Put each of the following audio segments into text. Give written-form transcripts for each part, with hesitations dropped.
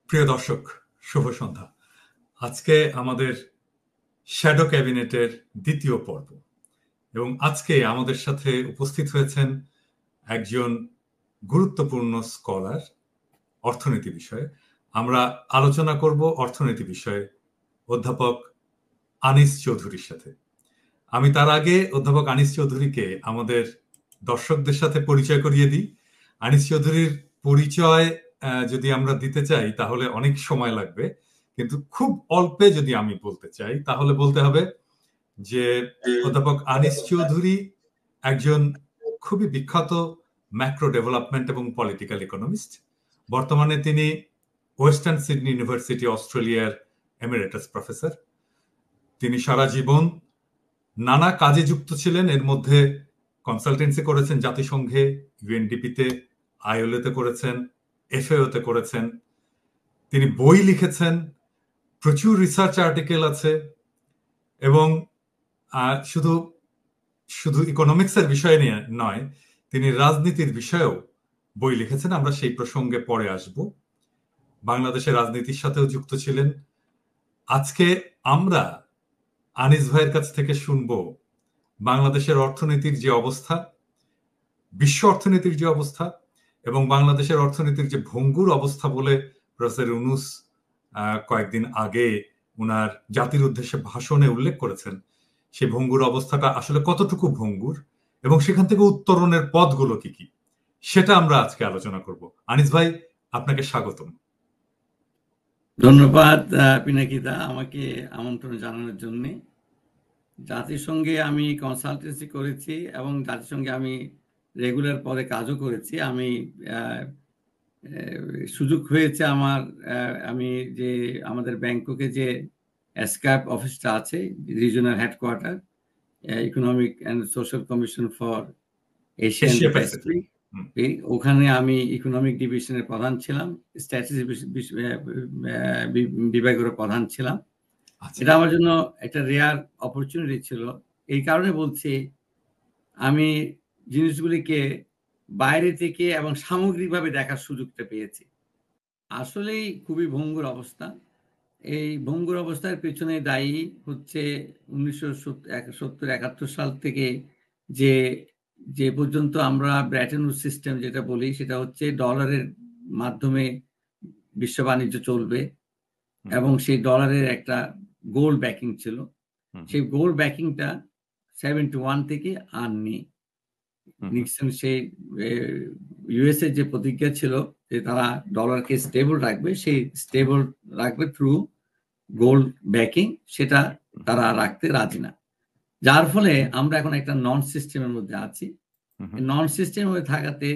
প্রিয় দর্শক, শুভ সন্ধ্যা। আজকে আমাদের শ্যাডো ক্যাবিনেটের দ্বিতীয় পর্ব, এবং আজকে আমাদের সাথে উপস্থিত হয়েছেন একজন গুরুত্বপূর্ণ স্কলার অর্থনীতি বিষয়ে। আমরা আলোচনা করব অর্থনীতি বিষয়ে অধ্যাপক আনিস চৌধুরীর সাথে। আমি তার আগে অধ্যাপক আনিস চৌধুরীকে আমাদের দর্শকদের সাথে পরিচয় করিয়ে দিই। আনিস চৌধুরীর পরিচয় যদি আমরা দিতে চাই তাহলে অনেক সময় লাগবে, কিন্তু খুব অল্পে যদি আমি বলতে চাই তাহলে বলতে হবে যে অধ্যাপক আনিস চৌধুরী একজন খুবই বিখ্যাত ম্যাক্রো ডেভেলপমেন্ট এবং পলিটিক্যাল ইকোনমিস্ট। বর্তমানে তিনি ওয়েস্টার্ন সিডনি ইউনিভার্সিটি অস্ট্রেলিয়ার এমিরেটাস প্রফেসর। তিনি সারা জীবন নানা কাজে যুক্ত ছিলেন, এর মধ্যে কনসালটেন্সি করেছেন জাতিসংঘে, ইউএনডিপিতে, আইএলওতে করেছেন, এফএওতে করেছেন। তিনি বই লিখেছেন, প্রচুর রিসার্চ আর্টিকেল আছে, এবং শুধু শুধু ইকোনমিক্সের বিষয় নিয়ে নয়, তিনি রাজনীতির বিষয়েও বই লিখেছেন। আমরা সেই প্রসঙ্গে পরে আসব। বাংলাদেশের রাজনীতির সাথেও যুক্ত ছিলেন। আজকে আমরা আনিস ভাইয়ের কাছ থেকে শুনব বাংলাদেশের অর্থনীতির যে অবস্থা, বিশ্ব অর্থনীতির যে অবস্থা, এবং বাংলাদেশের অর্থনীতির যে ভঙ্গুর অবস্থা বলে প্রফেসর ইউনূস কয়েকদিন আগে উনার জাতির উদ্দেশ্যে ভাষণে উল্লেখ করেছেন, সেই ভঙ্গুর অবস্থাটা আসলে কতটুকু ভঙ্গুর এবং সেখান থেকে উত্তরণের পথগুলো কি কি, সেটা আমরা আজকে আলোচনা করব। আনিস ভাই, আপনাকে স্বাগতম। ধন্যবাদ পিনাকিদা, আমাকে আমন্ত্রণ জানানোর জন্য। জাতিসংঘে আমি কনসালটেন্সি করেছি এবং জাতিসংঘে আমি রেগুলার পদে কাজও করেছি। আমি সুযোগ হয়েছে আমার, আমি যে আমাদের ব্যাংককে যে এসক্যাপ অফিসটা আছে, regional headquarter, economic and social commission for Asian Pacific, ওখানে আমি ইকোনমিক ডিভিশনের প্রধান ছিলাম, স্ট্যাটিস্টিক্স বিভাগের প্রধান ছিলাম। এটা আমার জন্য একটা রেয়ার অপরচুনিটি ছিল। এই কারণে বলছি, আমি জিনিসগুলিকে বাইরে থেকে এবং সামগ্রিকভাবে দেখার সুযোগটা পেয়েছি। আসলেই খুবই ভঙ্গুর অবস্থা। এই ভঙ্গুর অবস্থার পেছনে দায়ী হচ্ছে 1970-71 সাল থেকে যে পর্যন্ত আমরা ব্র্যাটন উডস সিস্টেম যেটা বলি, সেটা হচ্ছে ডলারের মাধ্যমে বিশ্ব বাণিজ্য চলবে, এবং সেই ডলারের একটা গোল্ড ব্যাকিং ছিল। সেই গোল্ড ব্যাকিংটা 71 থেকে আর নেই। নিক্সন সেই ইউএসএ যে প্রতিজ্ঞা ছিল যে তারা ডলারকে স্টেবল রাখবে, সেই স্টেবল রাখবে থ্রু গোল্ড ব্যাকিং, সেটা তারা রাখতে রাজি না। যার ফলে আমরা এখন একটা নন সিস্টেমের মধ্যে আছি। নন সিস্টেমের মধ্যে থাকাতে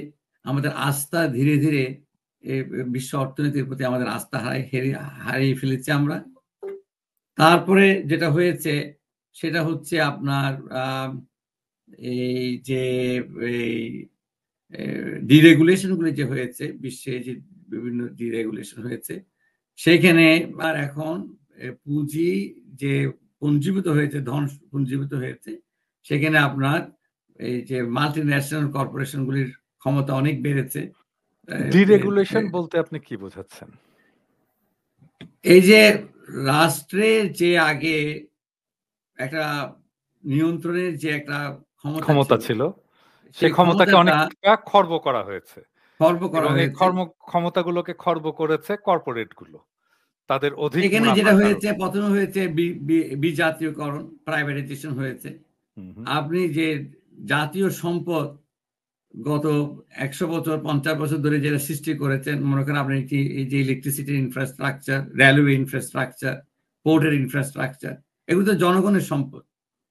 আমাদের আস্থা ধীরে ধীরে বিশ্ব অর্থনীতির প্রতি আমাদের আস্থা হারিয়ে ফেলেছি আমরা। তারপরে যেটা হয়েছে সেটা হচ্ছে আপনার এই যে ডিরেগুলেশনগুলি যে হয়েছে, বিশ্বে যে বিভিন্ন ডিরেগুলেশন হয়েছে, সেখানে আর এখন পুঁজি যে পুঞ্জীভূত হয়েছে, ধন পুঞ্জীভূত হয়েছে, সেখানে আপনার এই যে মাল্টি ন্যাশনাল কর্পোরেশনগুলির ক্ষমতা অনেক বেড়েছে। ডিরেগুলেশন বলতে আপনি কি বোঝাচ্ছেন? এই যে রাষ্ট্রের যে আগে একটা নিয়ন্ত্রণের যে একটা ক্ষমতা ছিল, সেই ক্ষমতাকে অনেকটা খর্ব করা হয়েছে। ক্ষমতাগুলোকে খর্ব করেছে কর্পোরেট গুলো, তাদের অধিক। এখানে যেটা হয়েছে, প্রথমে হয়েছে বিজাতীয়করণ, প্রাইভেটাইজেশন হয়েছে। আপনি যে জাতীয় সম্পদ গত 100 বছর 50 বছর ধরে যেটা সৃষ্টি করেছেন, মনে করেন আপনি এই যে ইলেকট্রিসিটির ইনফ্রাস্ট্রাকচার, রেলওয়ে ইনফ্রাস্ট্রাকচার, পোর্টের ইনফ্রাস্ট্রাকচার, এগুলো তো জনগণের সম্পদ।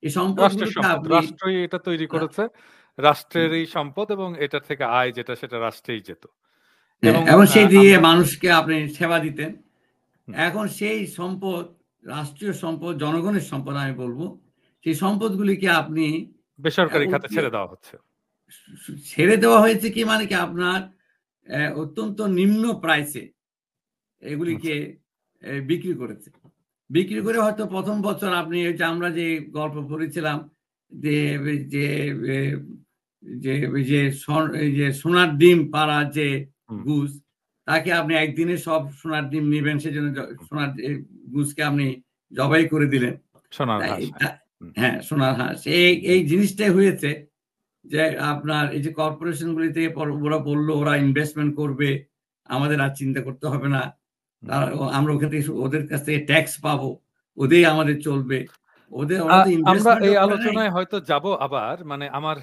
এই সম্পদগুলোকে রাষ্ট্রই এটা তৈরি করেছে, রাষ্ট্রের এই সম্পদ, এবং এটা থেকে আয় যেটা সেটা রাষ্ট্রেই যেত, এবং সেই দিয়ে মানুষকে আপনি সেবা দিতেন। এখন সেই সম্পদ, রাষ্ট্রীয় সম্পদ, জনগণের সম্পদ আমি বলবো, সেই সম্পদগুলিকে আপনি বেসরকারি খাতে ছেড়ে দেওয়া হচ্ছে। ছেড়ে দেওয়া হয়েছে কি মানে কি, আপনার অত্যন্ত নিম্ন প্রাইসে এগুলিকে বিক্রি করেছে। বিক্রি করে হয়তো প্রথম বছর আপনি আমরা যে গল্প পড়েছিলাম যে সোনার ডিম পাড়া যে গুজ, তাকে আপনি একদিনে সব সোনার ডিম নেবেন, সেজন্য সোনার গুজকে আপনি জবাই করে দিলেন। সোনার হাঁস। হ্যাঁ, সোনার হাঁস। এই জিনিসটাই হয়েছে যে আপনার এই যে কর্পোরেশন গুলিতে ওরা বললো ওরা ইনভেস্টমেন্ট করবে, আমাদের আর চিন্তা করতে হবে না, আমরা ওখান থেকে ওদের কাছ থেকে ট্যাক্স পাবো, ওদের আমাদের চলবে। আমরা এই আলোচনায় হয়তো যাব আবার, মানে আমার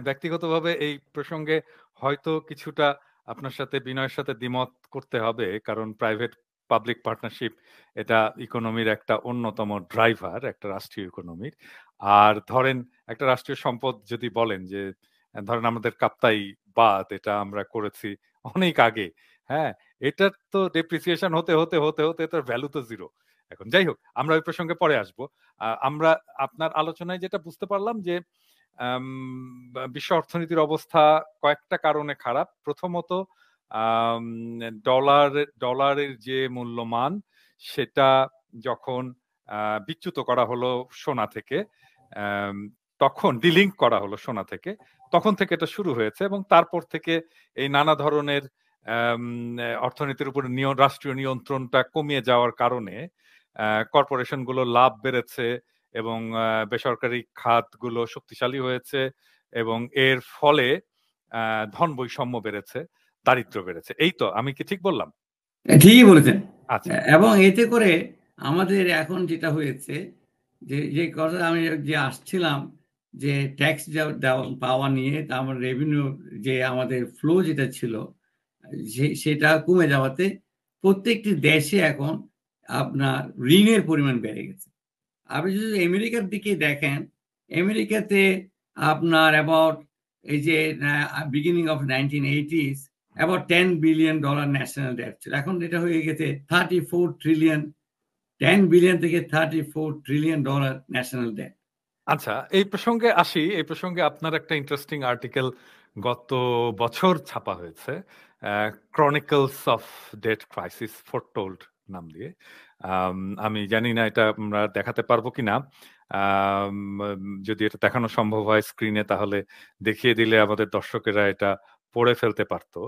ব্যক্তিগতভাবে এই প্রসঙ্গে হয়তো কিছুটা আপনার সাথে বিনয়ের সাথে দ্বিমত করতে হবে, কারণ প্রাইভেট পাবলিক পার্টনারশিপ এটা ইকোনমির একটা অন্যতম ড্রাইভার, একটা রাষ্ট্রীয় ইকোনমির। আর ধরেন একটা রাষ্ট্রীয় সম্পদ যদি বলেন যে ধরেন আমাদের কাপ্তাই বাঁধ, এটা আমরা করেছি অনেক আগে, হ্যাঁ, এটার তো ডেপ্রিসিয়েশন হতে হতে হতে হতে এটার ভ্যালু তো জিরো এখন। যাই হোক, আমরা ওই প্রসঙ্গে পরে আসবো। আমরা আপনার আলোচনায় যেটা বুঝতে পারলাম যে বিশ্ব অর্থনীতির অবস্থা কয়েকটা কারণে খারাপ। প্রথমত ডলারের যে মূল্যমান সেটা যখন বিচ্যুত করা হলো সোনা থেকে, তখন ডিলিঙ্ক করা হলো সোনা থেকে, তখন থেকে এটা শুরু হয়েছে, এবং তারপর থেকে এই নানা ধরনের অর্থনীতির উপর রাষ্ট্রীয় নিয়ন্ত্রণটা কমিয়ে যাওয়ার কারণে কর্পোরেশন গুলো লাভ বেড়েছে এবং বেসরকারি খাতগুলো শক্তিশালী হয়েছে, এবং এর ফলে ধন বৈষম্য বেড়েছে, দারিদ্র্য বেড়েছে। এই তো, আমি কি ঠিক বললাম? ঠিকই বলেছেন। আচ্ছা, এবং এতে করে আমাদের এখন যেটা হয়েছে যে কথা আমি যে আসছিলাম, যে ট্যাক্স পাওয়া নিয়ে আমার রেভিনিউ যে আমাদের ফ্লো যেটা ছিল সেটা কমে যাওয়াতে প্রত্যেকটি দেশে এখন আপনার ঋণের পরিমাণ বেড়ে গেছে। আপনি যদি আমেরিকার দিকে দেখেন, আমেরিকাতে আপনার অ্যাবাউট এই যে beginning of 1980s about $10 billion national debt ছিল। এখন এটা হয়ে গেছে 34 ট্রিলিয়ন, 10 বিলিয়ন থেকে 34 ট্রিলিয়ন ডলার ন্যাশনাল ডেট। আচ্ছা, এই প্রসঙ্গে আসি। এই প্রসঙ্গে আপনার একটা ইন্টারেস্টিং আর্টিকেল গত বছর ছাপা হয়েছে, chronicles of debt crisis foretold নাম দিয়ে। আমি জানি না এটা আমরা দেখাতে পারবো কিনা, যদি এটা দেখানো সম্ভব হয় স্ক্রিনে তাহলে দেখিয়ে দিলে আমাদের দর্শকেরা এটা পড়ে ফেলতে পারতো।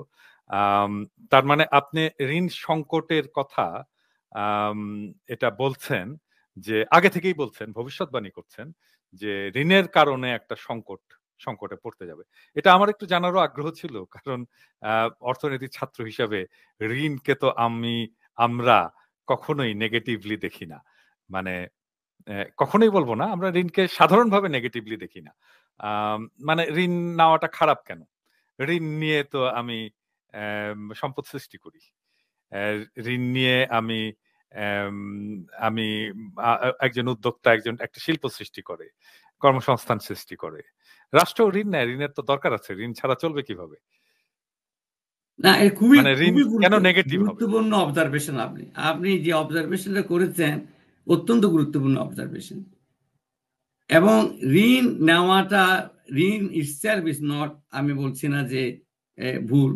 তার মানে আপনি ঋণ সংকটের কথা এটা বলছেন, যে আগে থেকেই বলছেন, ভবিষ্যৎবাণী করছেন যে ঋণের কারণে একটা সংকটে পড়তে যাবে। এটা আমার একটু জানারও আগ্রহ ছিল, কারণ অর্থনীতির ছাত্র হিসাবে ঋণকে তো আমরা কখনোই নেগেটিভলি দেখি না, মানে কখনোই বলবো না, আমরা ঋণকে সাধারণভাবে নেগেটিভলি দেখি না। মানে ঋণ নেওয়াটা খারাপ কেন? ঋণ নিয়ে তো আমি সম্পদ সৃষ্টি করি, ঋণ নিয়ে আমি একজন উদ্যোক্তা, একটা শিল্প সৃষ্টি করে, কর্মসংস্থান সৃষ্টি করে। রাষ্ট্র ঋণ নেয়, ঋণের তো দরকার আছে, ঋণ ছাড়া চলবে কিভাবে? না, খুবই কেন নেগেটিভ হবে? গুরুত্বপূর্ণ অবজারভেশন আপনি যে অবজারভেশনটা করেছেন অত্যন্ত গুরুত্বপূর্ণ অবজারভেশন। এবং ঋণ নেওয়াটা, ঋণ ইটসেলফ ইজ নট, আমি বলছি না যে ভুল,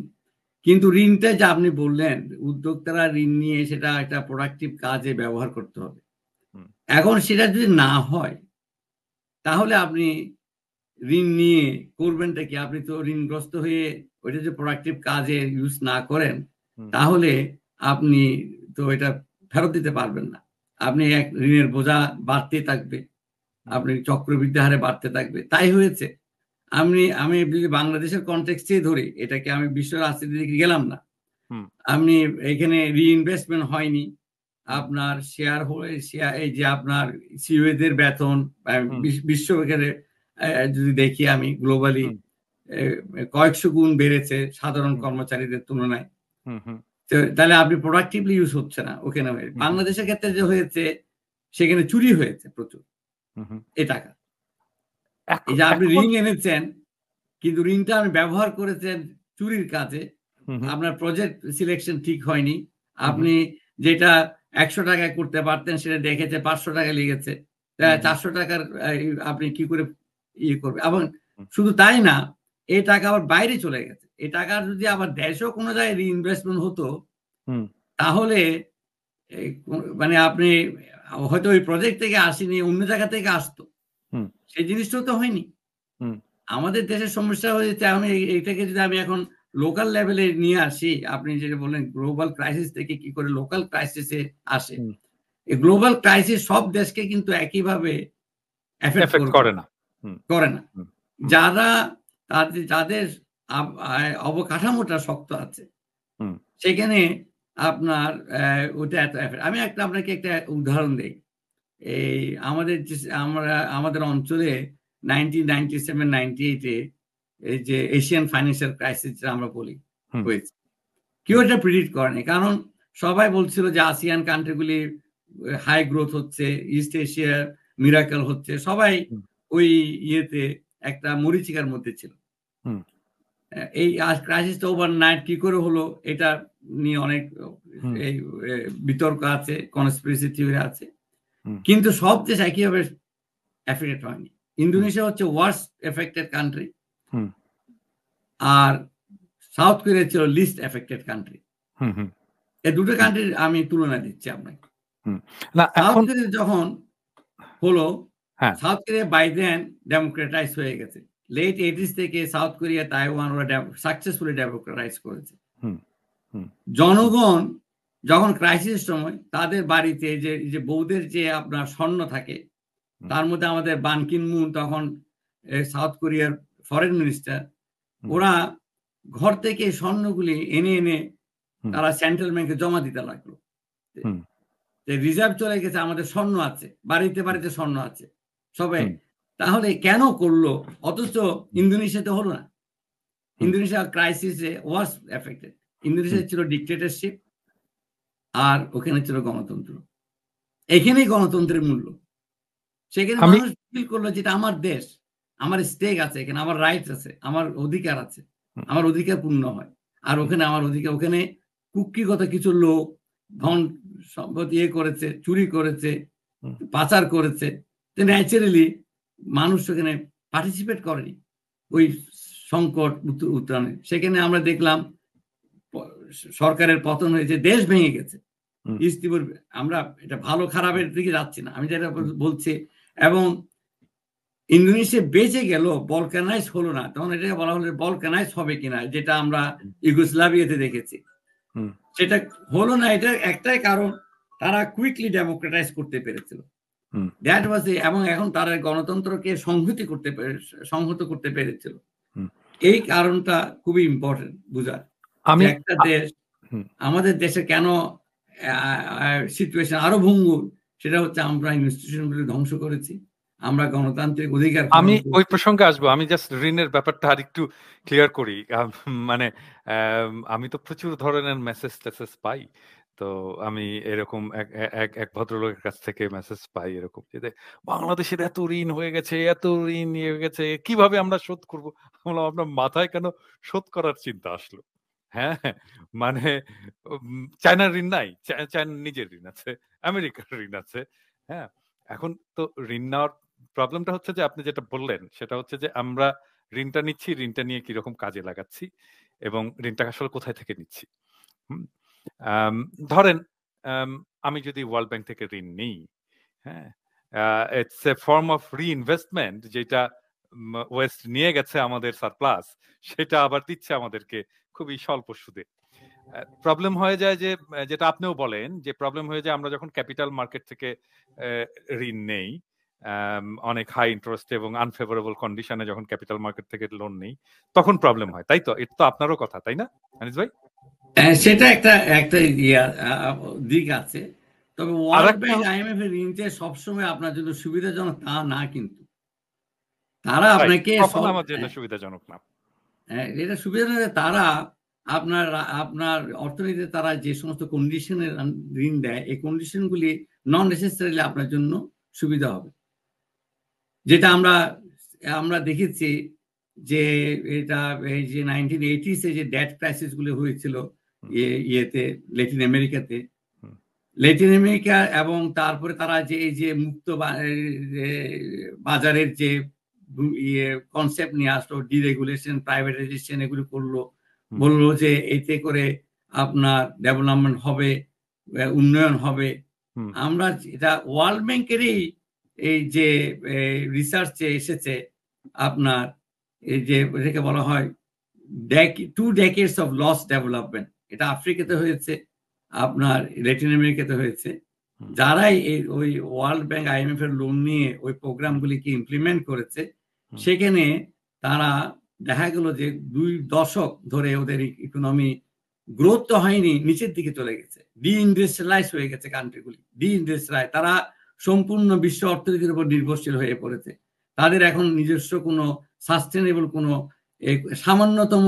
কিন্তু ঋণটা যে আপনি বললেন উদ্যোক্তারা ঋণ নিয়ে সেটা একটা প্রোডাক্টিভ কাজে ব্যবহার করতে হবে। এখন সেটা যদি না হয় তাহলে আপনি ঋণ নিয়ে করবেনটা কি? আপনি তো ঋণগ্রস্ত হয়ে ওইটা যে প্রোডাক্টিভ কাজে ইউজ না করেন তাহলে আপনি তো এটা ফেরত দিতে পারবেন না। আপনি এক ঋণের বোঝা বাড়তে থাকবে, আপনি চক্রবৃদ্ধি হারে বাড়তে থাকবে। তাই হয়েছে। আমি যদি বাংলাদেশের কনটেক্সটেই ধরি, এটাকে আমি বিশ্ব রাজনীতির দিকে গেলাম না, আপনি এখানে রিইনভেস্টমেন্ট হয়নি, আপনার শেয়ার এই যে আপনার সিওএদের বেতন বিশ্ব যদি দেখি আমি গ্লোবালি কয়েকশো গুণ বেড়েছে সাধারণ কর্মচারীদের তুলনায়। তাহলে আপনি প্রোডাক্টিভলি ইউজ হচ্ছে না ওখানে। বাংলাদেশের ক্ষেত্রে যে হয়েছে সেখানে চুরি হয়েছে প্রচুর এই টাকা। এই যে আপনি ঋণ এনেছেন কিন্তু ঋণটা আপনি ব্যবহার করেছেন চুরির কাজে, আপনার প্রজেক্ট সিলেকশন ঠিক হয়নি, আপনি যেটা 100 টাকায় করতে পারতেন সেটা দেখেছে 500 টাকা লেগেছে, 400 টাকার আপনি কি করে ইয়ে করবে? এবং শুধু তাই না, এই টাকা আবার বাইরে চলে গেছে। এই টাকার যদি আবার দেশেও কোনো জায়গায় রিইনভেস্টমেন্ট হতো তাহলে মানে আপনি হয়তো ওই প্রজেক্ট থেকে আসেনি, অন্য জায়গা থেকে আসতো, সেই জিনিসটাও তো হয়নি। আমাদের দেশের সমস্যা হয়েছে এখন এইটাকে যদি আমি এখন লোকাল লেভেলে নিয়ে আসি, আপনি যেটা বললেন গ্লোবাল ক্রাইসিস থেকে কি করে লোকাল ক্রাইসিসে আসে, এই গ্লোবাল ক্রাইসিস সব দেশকে কিন্তু একইভাবে এফেক্ট করে না। যারা যাদের অবকাঠামোটা শক্ত আছে সেখানে আপনার ওটা এত এফেক্ট। আমি আপনাকে একটা উদাহরণ দেই। এই আমাদের অঞ্চলে 1997-98-এ এই যে এশিয়ান ফাইন্যান্সিয়াল ক্রাইসিস আমরা বলি হয়েছে, কেউ এটা প্রিডিক্ট করেনি, কারণ সবাই বলছিল যে আসিয়ান কান্ট্রিগুলি হাই গ্রোথ হচ্ছে, ইস্ট এশিয়ার মিরাকেল হচ্ছে, সবাই ওই ইয়েতে একটা মরিচিকার মধ্যে ছিল। এই ক্রাইসিসটা ওভারনাইট কি করে হলো এটা নিয়ে অনেক এই বিতর্ক আছে, কনস্পিরেসি থিওরি আছে, কিন্তু সব দেশ একইভাবে এফেক্টেড হয়নি। ইন্দোনেশিয়া হচ্ছে ওয়ার্স্ট এফেক্টেড কান্ট্রি, আর সাউথ কোরিয়া ছিল লিস্ট এফেক্টেড কান্ট্রি। এই দুটো কান্ট্রির আমি তুলনা দিচ্ছি আপনাকে। সাউথ কোরিয়া যখন হলো, south Korea by then democratise হয়ে গেছে। লেট 80s থেকে সাউথ কোরিয়া, তাইওয়ান ওরা সাকসেসফুলি ডেমোক্রেটাইজ করেছে। জনগণ যখন ক্রাইসিস সময় তাদের বাড়িতে যে বৌদের যে আপনার স্বর্ণ থাকে, তার মধ্যে আমাদের বান কিন মুন তখন সাউথ কোরিয়ার ফরেন মিনিস্টার, ওরা ঘর থেকে স্বর্ণগুলি এনে এনে তারা সেন্ট্রাল ব্যাংকে জমা দিতে লাগলো। রিজার্ভ চলে গেছে, আমাদের স্বর্ণ আছে, বাড়িতে বাড়িতে স্বর্ণ আছে সবাই। তাহলে কেন করলো? অথচ ইন্দোনেশিয়াতে হলো না। ইন্দোনেশিয়া ক্রাইসিসে ওয়াজ এফেক্টেড। ইন্দোনেশিয়া ছিল ডিক্টেটরশিপ, আর ওখানে ছিল গণতন্ত্র। এখানেই গণতন্ত্রের মূল্য। সেখানে মানুষ ফিল করলো যেটা আমার দেশ, আমার স্টেক আছে, এখানে আমার রাইটস আছে, আমার অধিকার আছে, আমার অধিকার পূর্ণ হয়। আর ওখানে আমার অধিকার, ওখানে কুক্ষিগত কিছু লোক ধন সম্পদ ইয়ে করেছে, চুরি করেছে, পাচার করেছে, ন্যাচারালি মানুষ সেখানে পার্টিসিপেট করেনি ওই সংকট উত্তরণে। সেখানে আমরা দেখলাম সরকারের পতন হয়েছে, দেশ ভেঙে গেছে। ইস্তিপুর আমরা এটা ভালো খারাপের দিকে যাচ্ছি না, আমি যেটা বলছি। এবং ইন্দোনেশিয়া বেঁচে গেল, বলকানাইজ হলো না। তখন এটাকে বলা হলো বলকানাইজ হবে কিনা, যেটা আমরা ইউগোস্লাভিয়াতে দেখেছি, সেটা হলো না। এটা একটাই কারণ, তারা কুইকলি ডেমোক্রেটাইজ করতে পেরেছিল। দ্যাট ওয়াজ, এবং এখন তারা গণতন্ত্রকে সংহত করতে পেরেছিল। এই কারণটা খুবই ইম্পর্টেন্ট বুঝার। একটা দেশ, আমাদের দেশে কেন সিচুয়েশন আরো ভঙ্গুর, সেটা হচ্ছে আমরা ইনস্টিটিউশনগুলি ধ্বংস করেছি, আমরা গণতান্ত্রিক অধিকার। আমি ওই প্রসঙ্গে আসবো। আমি জাস্ট ঋণের ব্যাপারটা আর একটু ক্লিয়ার করি। মানে আমি তো প্রচুর ধরনের মেসেজ পাই। তো আমি এরকম এক ভদ্রলোকের কাছ থেকে মেসেজ পাই এরকম, যে বাংলাদেশের এত ঋণ হয়ে গেছে, এত ঋণ হয়ে গেছে, কিভাবে আমরা শোধ করবো? আপনার মাথায় কেন শোধ করার চিন্তা আসলো? হ্যাঁ, মানে চায়নার ঋণ নাই, চায়নার নিজের ঋণ আছে, আমেরিকার ঋণ আছে। হ্যাঁ, এখন তো ঋণ নেওয়ার প্রবলেমটা হচ্ছে যে আপনি যেটা বললেন সেটা হচ্ছে যে আমরা ঋণটা নিচ্ছি, ঋণটা নিয়ে কিরকম কাজে লাগাচ্ছি, এবং ঋণটা আসলে কোথায় থেকে নিচ্ছি। ধরেন আমি যদি ওয়ার্ল্ড ব্যাংক থেকে ঋণ নিই, হ্যাঁ, it's a form of reinvestment, যেটা ওয়েস্ট নিয়ে গেছে আমাদের সারপ্লাস, সেটা আবার দিচ্ছে আমাদেরকে খুবই স্বল্প সুদে। প্রবলেম হয়ে যায় যে, যেটা আপনিও বলেন, যে প্রবলেম হয়ে যায় আমরা যখন ক্যাপিটাল মার্কেট থেকে ঋণ নেই, অনেক হাই ইন্টারেস্ট এবং আনফেভারেবল কন্ডিশনে যখন ক্যাপিটাল মার্কেট থেকে লোন নেই, তখন প্রবলেম হয়। তাই তো? এটা তো আপনারও কথা, তাই না আনিস ভাই? সেটা একটা দিক আছে। তবে ওয়ার্ল্ড ব্যাংক, আইএমএফ এর ঋণ যে সবসময় আপনার জন্য সুবিধাজনক তা না, কিন্তু তারা আপনাকে আমার জন্য সুবিধাজনক না। এটা সুবিধাজনক, তারা আপনার অর্থনীতিতে তারা যে সমস্ত কন্ডিশনের ঋণ দেয়, এই কন্ডিশনগুলি নন নেসেসারিলি আপনার জন্য সুবিধা হবে। যেটা আমরা দেখেছি যে এটা এই যে 1980s যে ডেট ক্রাইসিস গুলো হয়েছিল ইয়েতে ল্যাটিন আমেরিকা, এবং তারপরে তারা যে এই যে মুক্ত বাজারের যে কনসেপ্ট নিয়ে আসলো, ডিরেগুলেশন, প্রাইভেটাইজেশন, এগুলো করলো, বললো যে এতে করে আপনার ডেভেলপমেন্ট হবে, উন্নয়ন হবে। আমরা এটা ওয়ার্ল্ড ব্যাংকেরই এই যে রিসার্চে এসেছে, আপনার এই যে এটাকে বলা হয় 2 decades of lost development, এটা আফ্রিকাতে হয়েছে, আপনার ল্যাটিন আমেরিকাতে হয়েছে। যারাই ওই ওয়ার্ল্ড ব্যাংক IMF এর লোন নিয়ে ওই প্রোগ্রামগুলিকে ইমপ্লিমেন্ট করেছে, সেখানে তারা দেখা গেল যে 2 দশক ধরে ওদের ইকোনমি গ্রোথ তো হয়নি, নিচের দিকে চলে গেছে, ডিইন্ডাস্ট্রিয়ালাইজ হয়ে গেছে কান্ট্রিগুলি, ডিইন্ডাস্ট্রিয়ালাইজ। তারা সম্পূর্ণ বিশ্ব অর্থনীতির উপর নির্ভরশীল হয়ে পড়েছে। তাদের এখন নিজস্ব কোনো সাস্টেনেবল কোনো সামান্যতম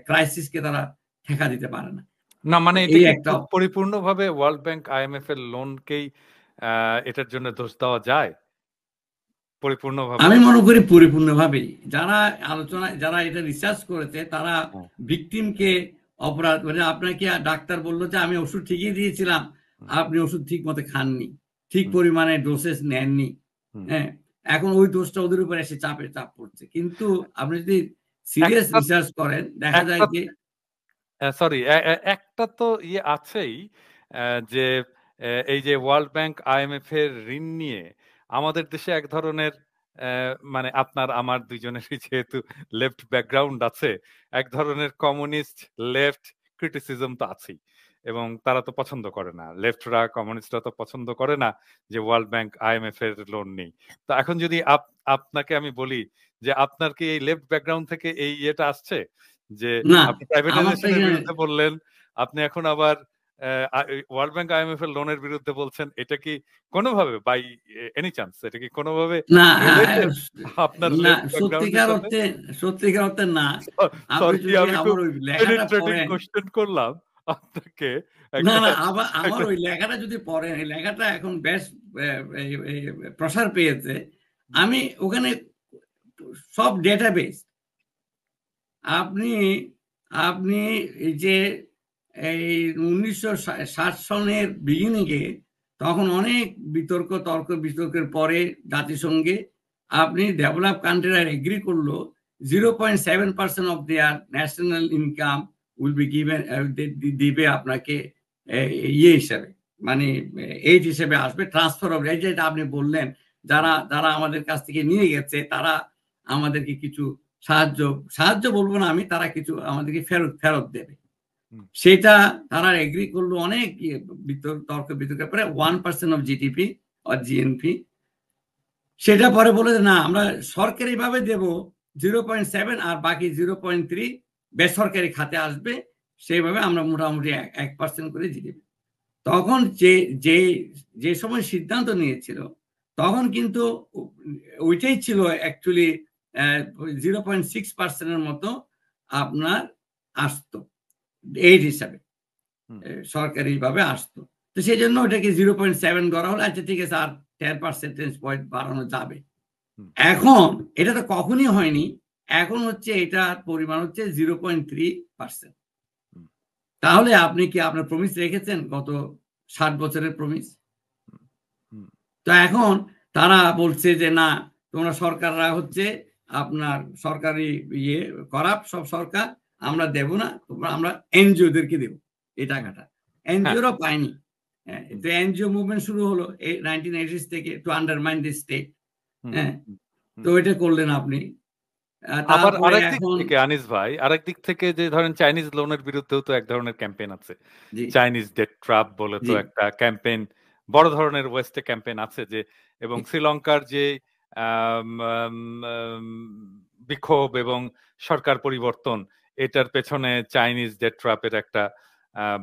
ক্রাইসিসকে তারা ঠেকা দিতে পারে না। না মানে এই এটা একটা পরিপূর্ণভাবে ওয়ার্ল্ড ব্যাংক IMF এর লোনকেই এটার জন্য দোষ দেওয়া যায় পরিপূর্ণভাবে? আমি মনে করি পরিপূর্ণভাবেই। যারা আলোচনায়, যারা এটা রিসার্চ করেছে, তারা ভিকটিমকে অপরাধ করে। আপনাকে ডাক্তার বললো যে আমি ওষুধ ঠিকই দিয়েছিলাম, আপনি ওষুধ ঠিক মতো খাননি, ঠিক পরিমাণে ডোসেস নেননি, হ্যাঁ, এখন ওই দোষটা ওদের উপর এসে চাপ পড়ছে। কিন্তু আপনি যদি সিরিয়াস রিসার্চ করেন, দেখা যায় যে সরি, একটা তো ইয়ে আছেই যে এই যে ওয়ার্ল্ড ব্যাংক IMF এর ঋণ নিয়ে আমাদের দেশে এক ধরনের মানে আপনার আমার দুইজনেরই যেহেতু লেফট ব্যাকগ্রাউন্ড আছে, এক ধরনের কমিউনিস্ট লেফট ক্রিটিসিজম তো আছেই, এবং তারা তো পছন্দ করে না, লেফটরা কমিউনিস্টরা তো পছন্দ করে না যে ওয়ার্ল্ড ব্যাংক IMF এর লোন নেই। তো এখন যদি আপনাকে আমি বলি যে আপনার কি এই লেফট ব্যাকগ্রাউন্ড থেকে এই ইয়েটা আসছে যে আপনি প্রাইভেটাইজেশনের বিরুদ্ধে বললেন, আপনি এখন আবার ওয়ার্ল্ড ব্যাংক IMF এর লোনের বিরুদ্ধে বলছেন, এটা কি কোনোভাবে বাই এনি চান্স, এটা কি কোনোভাবে না, আপনার না, সত্যিকার অর্থে না। সরি, আমি খুব পেনিট্রেটিং কোশ্চেন করলাম আপনাকে। না, আমার ওই লেখাটা যদি পড়েন, এই লেখাটা এখন বেশ প্রসার পেয়েছে। আমি ওখানে সব ডেটাবেস, আপনি এই যে এই 1960 সনের বিগিনিংয়ে, তখন অনেক বিতর্কের পরে জাতিসংঘে আপনি ডেভেলপ কান্ট্রিরা এগ্রি করলো 0.7% of their national income will be given, দিবে আপনাকে ইয়ে হিসেবে, মানে এইড হিসেবে আসবে, ট্রান্সফার অফ, এই যেটা আপনি বললেন, যারা আমাদের কাছ থেকে নিয়ে গেছে তারা আমাদেরকে কিছু সাহায্য বলবো না আমি, তারা কিছু আমাদেরকে ফেরত দেবে। সেটা তারা এগ্রি করলো অনেক বিতর্কের পরে, 1% অফ জিডিপি আর জিএনপি। সেটা পরে বলে না, আমরা সরকারি ভাবে দেব 0.7 আর বাকি 0.3 বেসরকারি খাতে আসবে, সেইভাবে আমরা মোটামুটি 1% করে জিডিপি। তখন যে সময় সিদ্ধান্ত নিয়েছিল, তখন কিন্তু ওইটাই ছিল অ্যাকচুয়ালি 0.6% মতো আপনার আসতো এইড হিসাবে, সরকারি ভাবে আসতো। তো সেই জন্য ওটাকে 0.7 করা হলো। আচ্ছা ঠিক আছে, আর 10% পয়েন্ট বাড়ানো যাবে। এখন এটা তো কখনই হয়নি, এখন হচ্ছে এটার পরিমাণ হচ্ছে 0.3%। তাহলে আপনি কি আপনার প্রমিস রেখেছেন গত 60 বছরের প্রমিস? তো এখন তারা বলছে যে না, তোমরা সরকাররা হচ্ছে আপনার সরকারি ইয়ে করাপ্ট, সব সরকার, আমরা দেব না, আমরা এনজিওদেরকে দেব এই টাকাটা। এনজিওরা পায়নি। তো এনজিও মুভমেন্ট শুরু হলো 1980s থেকে, টু আন্ডারমাইন দি স্টেট। হ্যাঁ, তো এটা করলেন আপনি। আবার আরেকদিক থেকে আনিস ভাই, আরেকদিক থেকে যে ধরেন চাইনিজ লোনের বিরুদ্ধেও তো এক ধরনের ক্যাম্পেইন আছে, চাইনিজ ডেট ট্র্যাপ বলে তো একটা ক্যাম্পেইন, বড় ধরনের ওয়েস্টে ক্যাম্পেইন আছে যে, এবং শ্রীলঙ্কার যে বিক্ষোভ এবং সরকার পরিবর্তন, এটার পেছনে চাইনিজ ডেট ট্র্যাপের একটা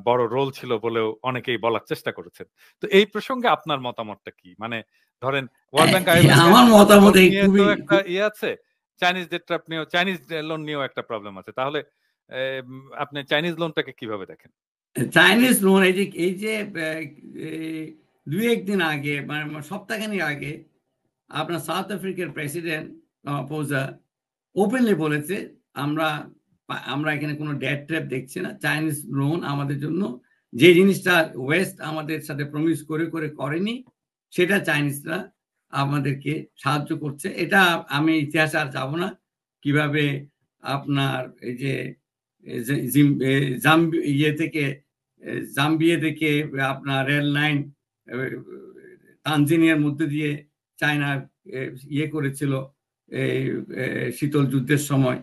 বড় রোল ছিল বলেও অনেকেই বলার চেষ্টা করেছেন। তো এই প্রসঙ্গে আপনার মতামতটা কি? মানে ধরেন ওয়ার্ল্ড ব্যাংক আমার মতামত একটা ইয়ে আছে, চাইনিজ ডেট ট্র্যাপ নিয়েও, চাইনিজ লোন নিয়েও একটা প্রবলেম আছে। তাহলে আপনি চাইনিজ লোনটাকে কিভাবে দেখেন? চাইনিজ লোন, এই যে 2-1 দিন আগে, মানে সপ্তাহখানেক আগে, আপনার সাউথ আফ্রিকার প্রেসিডেন্ট রামাফোসা ওপেনলি বলেছে, আমরা এখানে কোনো ডেট ট্র্যাপ দেখছি না। চাইনিজ লোন আমাদের জন্য, যে জিনিসটা ওয়েস্ট আমাদের সাথে প্রমিস করে করেনি, সেটা চাইনিজরা আমাদেরকে সাহায্য করছে। এটা আমি ইতিহাসে আর যাব না, কিভাবে আপনার এই যে জাম্বিয়া থেকে আপনার রেল লাইন তানজানিয়ার মধ্যে দিয়ে চায়না ইয়ে করেছিল এই শীতল যুদ্ধের সময়,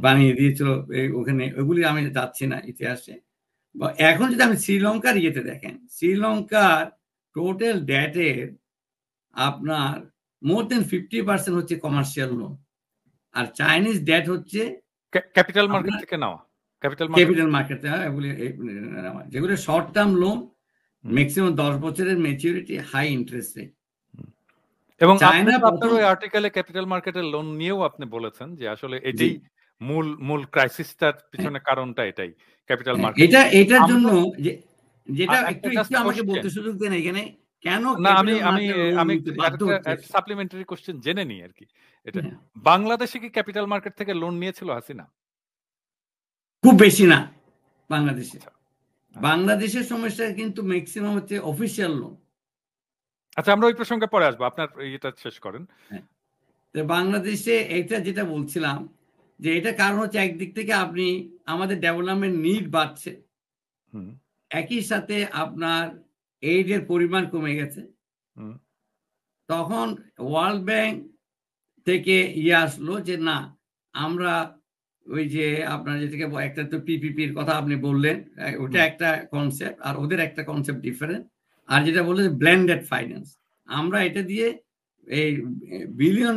বানিয়ে দিয়েছিল ওখানে, ওগুলি আমি যাচ্ছি না ইতিহাসে। এখন যদি আমি শ্রীলঙ্কার ইয়েতে দেখেন, শ্রীলঙ্কার টোটাল ডেটের আপনার মোর দেন 50% হচ্ছে কমার্শিয়াল লোন, আর চাইনিজ ডেট হচ্ছে ক্যাপিটাল মার্কেট থেকে নেওয়া, ক্যাপিটাল মার্কেট যেগুলো শর্ট টার্ম লোন, ম্যাক্সিমাম 10 বছরের ম্যাচুরিটি, হাই ইন্টারেস্ট রেট। এবং চায়না আপনার ওই আর্টিকেলে ক্যাপিটাল মার্কেটের লোন নিয়েও আপনি বলেছেন যে আসলে এটাই মূল ক্রাইসিসটার পিছনে কারণটা এটাই ক্যাপিটাল মার্কেট। এটার জন্য যেটা একটু আমাকে বলতে সুযোগ দেন এখানে, কেন না আমি সাপ্লিমেন্টারি কোশ্চেন জেনে নিই আর কি। এটা বাংলাদেশে কি ক্যাপিটাল মার্কেট থেকে লোন নিয়েছিল হাসিনা? খুব বেশি না বাংলাদেশে। বাংলাদেশের সমস্যা কিন্তু ম্যাক্সিমাম হচ্ছে অফিসিয়াল লোন। আচ্ছা, আমরা ওই প্রসঙ্গে পরে আসবো, আপনার এটা শেষ করেন। বাংলাদেশে এটা যেটা বলছিলাম যে এটা কারণ হচ্ছে একদিক থেকে আপনি আমাদের ডেভেলপমেন্ট নিড বাড়ছে, একই সাথে আপনার এইডের পরিমাণ কমে গেছে। তখন ওয়ার্ল্ড ব্যাংক থেকে আসলো যে না, আমরা ওই যে আপনার যেটাকে একটা তো পিপিপির কথা আপনি বললেন, ওটা একটা কনসেপ্ট, আর ওদের একটা কনসেপ্ট ডিফারেন্ট। আর যেটা বললেন ব্লেন্ডেড ফাইন্যান্স, আমরা এটা দিয়ে এই $বিলিয়ন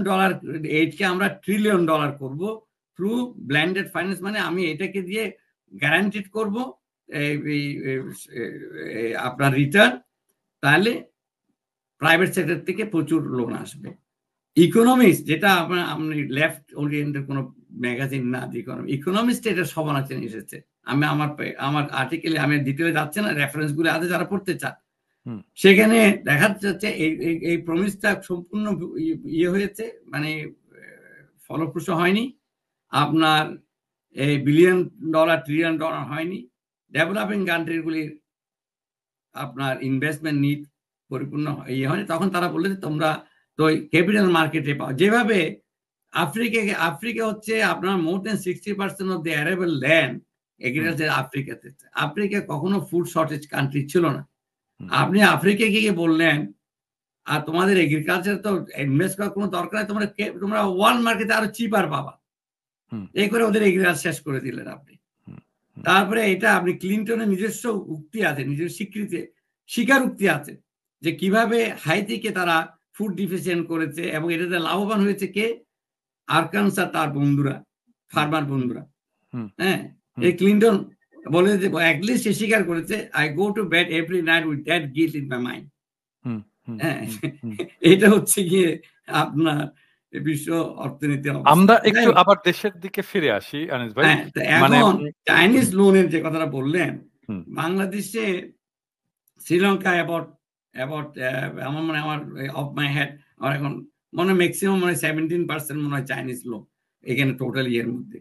এইডকে আমরা $1 ট্রিলিয়ন করব থ্রু ব্লেন্ডেড ফাইন্যান্স। মানে আমি এটাকে দিয়ে গ্যারান্টিড করব আপনার রিটার্ন, তাহলে প্রাইভেট সেক্টর থেকে প্রচুর লোন আসবে। ইকোনমিক্স, যেটা আপনি লেফট ওরিয়েন্টেড কোনো ম্যাগাজিন না, ইকোনমিক্স এটা সমালোচনা এসেছে। আমি আমার আর্টিকেলে আমি ডিটেলে যাচ্ছে না, রেফারেন্স গুলো আছে যারা পড়তে চান, সেখানে দেখা যাচ্ছে এই প্রমিসটা সম্পূর্ণ ইয়ে হয়েছে, মানে ফলপ্রসূ হয়নি। আপনার এই $বিলিয়ন $ট্রিলিয়ন হয়নি। ডেভেলপিং কান্ট্রিগুলির আপনার ইনভেস্টমেন্ট নিড পরিপূর্ণ ইয়ে হয়নি। তখন তারা বললে যে তোমরা তো ক্যাপিটাল মার্কেটে পাও। যেভাবে আফ্রিকা হচ্ছে আপনার more than 60% of the arable land agriculture আফ্রিকাতে। আফ্রিকা কখনো ফুড শর্টেজ কান্ট্রি ছিল না। আপনি আফ্রিকা গিয়ে বললেন আর তোমাদের এগ্রিকালচার তো ইনভেস্ট করার কোনো দরকার নেই, তোমরা ওয়ার্ল্ড মার্কেটে আরো চিপার পাবা, এই করে ওদের এগ্রিকালচার শেষ করে দিলেন আপনি। তারপরে এটা আপনি ক্লিনটনের নিজস্ব উক্তি আছে, নিজস্ব স্বীকার উক্তি আছে যে কিভাবে হাইতিকে তারা ফুড ডিফিসিয়েন্ট করেছে, এবং এটাতে লাভবান হয়েছে কে? আরকানসা তার বন্ধুরা, ফার্মার বন্ধুরা। হ্যাঁ, এই ক্লিনটন বলে যে অ্যাটলিস্ট সে স্বীকার করেছে, I go to bed every night with that guilt in my mind. হ্যাঁ, এটা হচ্ছে গিয়ে আপনার বিশ্ব অর্থনীতি। আমরা একটু আবার দেশের দিকে ফিরে আসি আনিস ভাই। এখন চাইনিজ লোনের যে কথাটা বললেন, বাংলাদেশে শ্রীলঙ্কা অ্যাবাউট আমার মানে আমার অফ মাই হেড আমার এখন মনে হয় ম্যাক্সিমাম মনে হয় 17% মনে হয় চাইনিজ লোন এখানে টোটাল ইয়ের মধ্যে।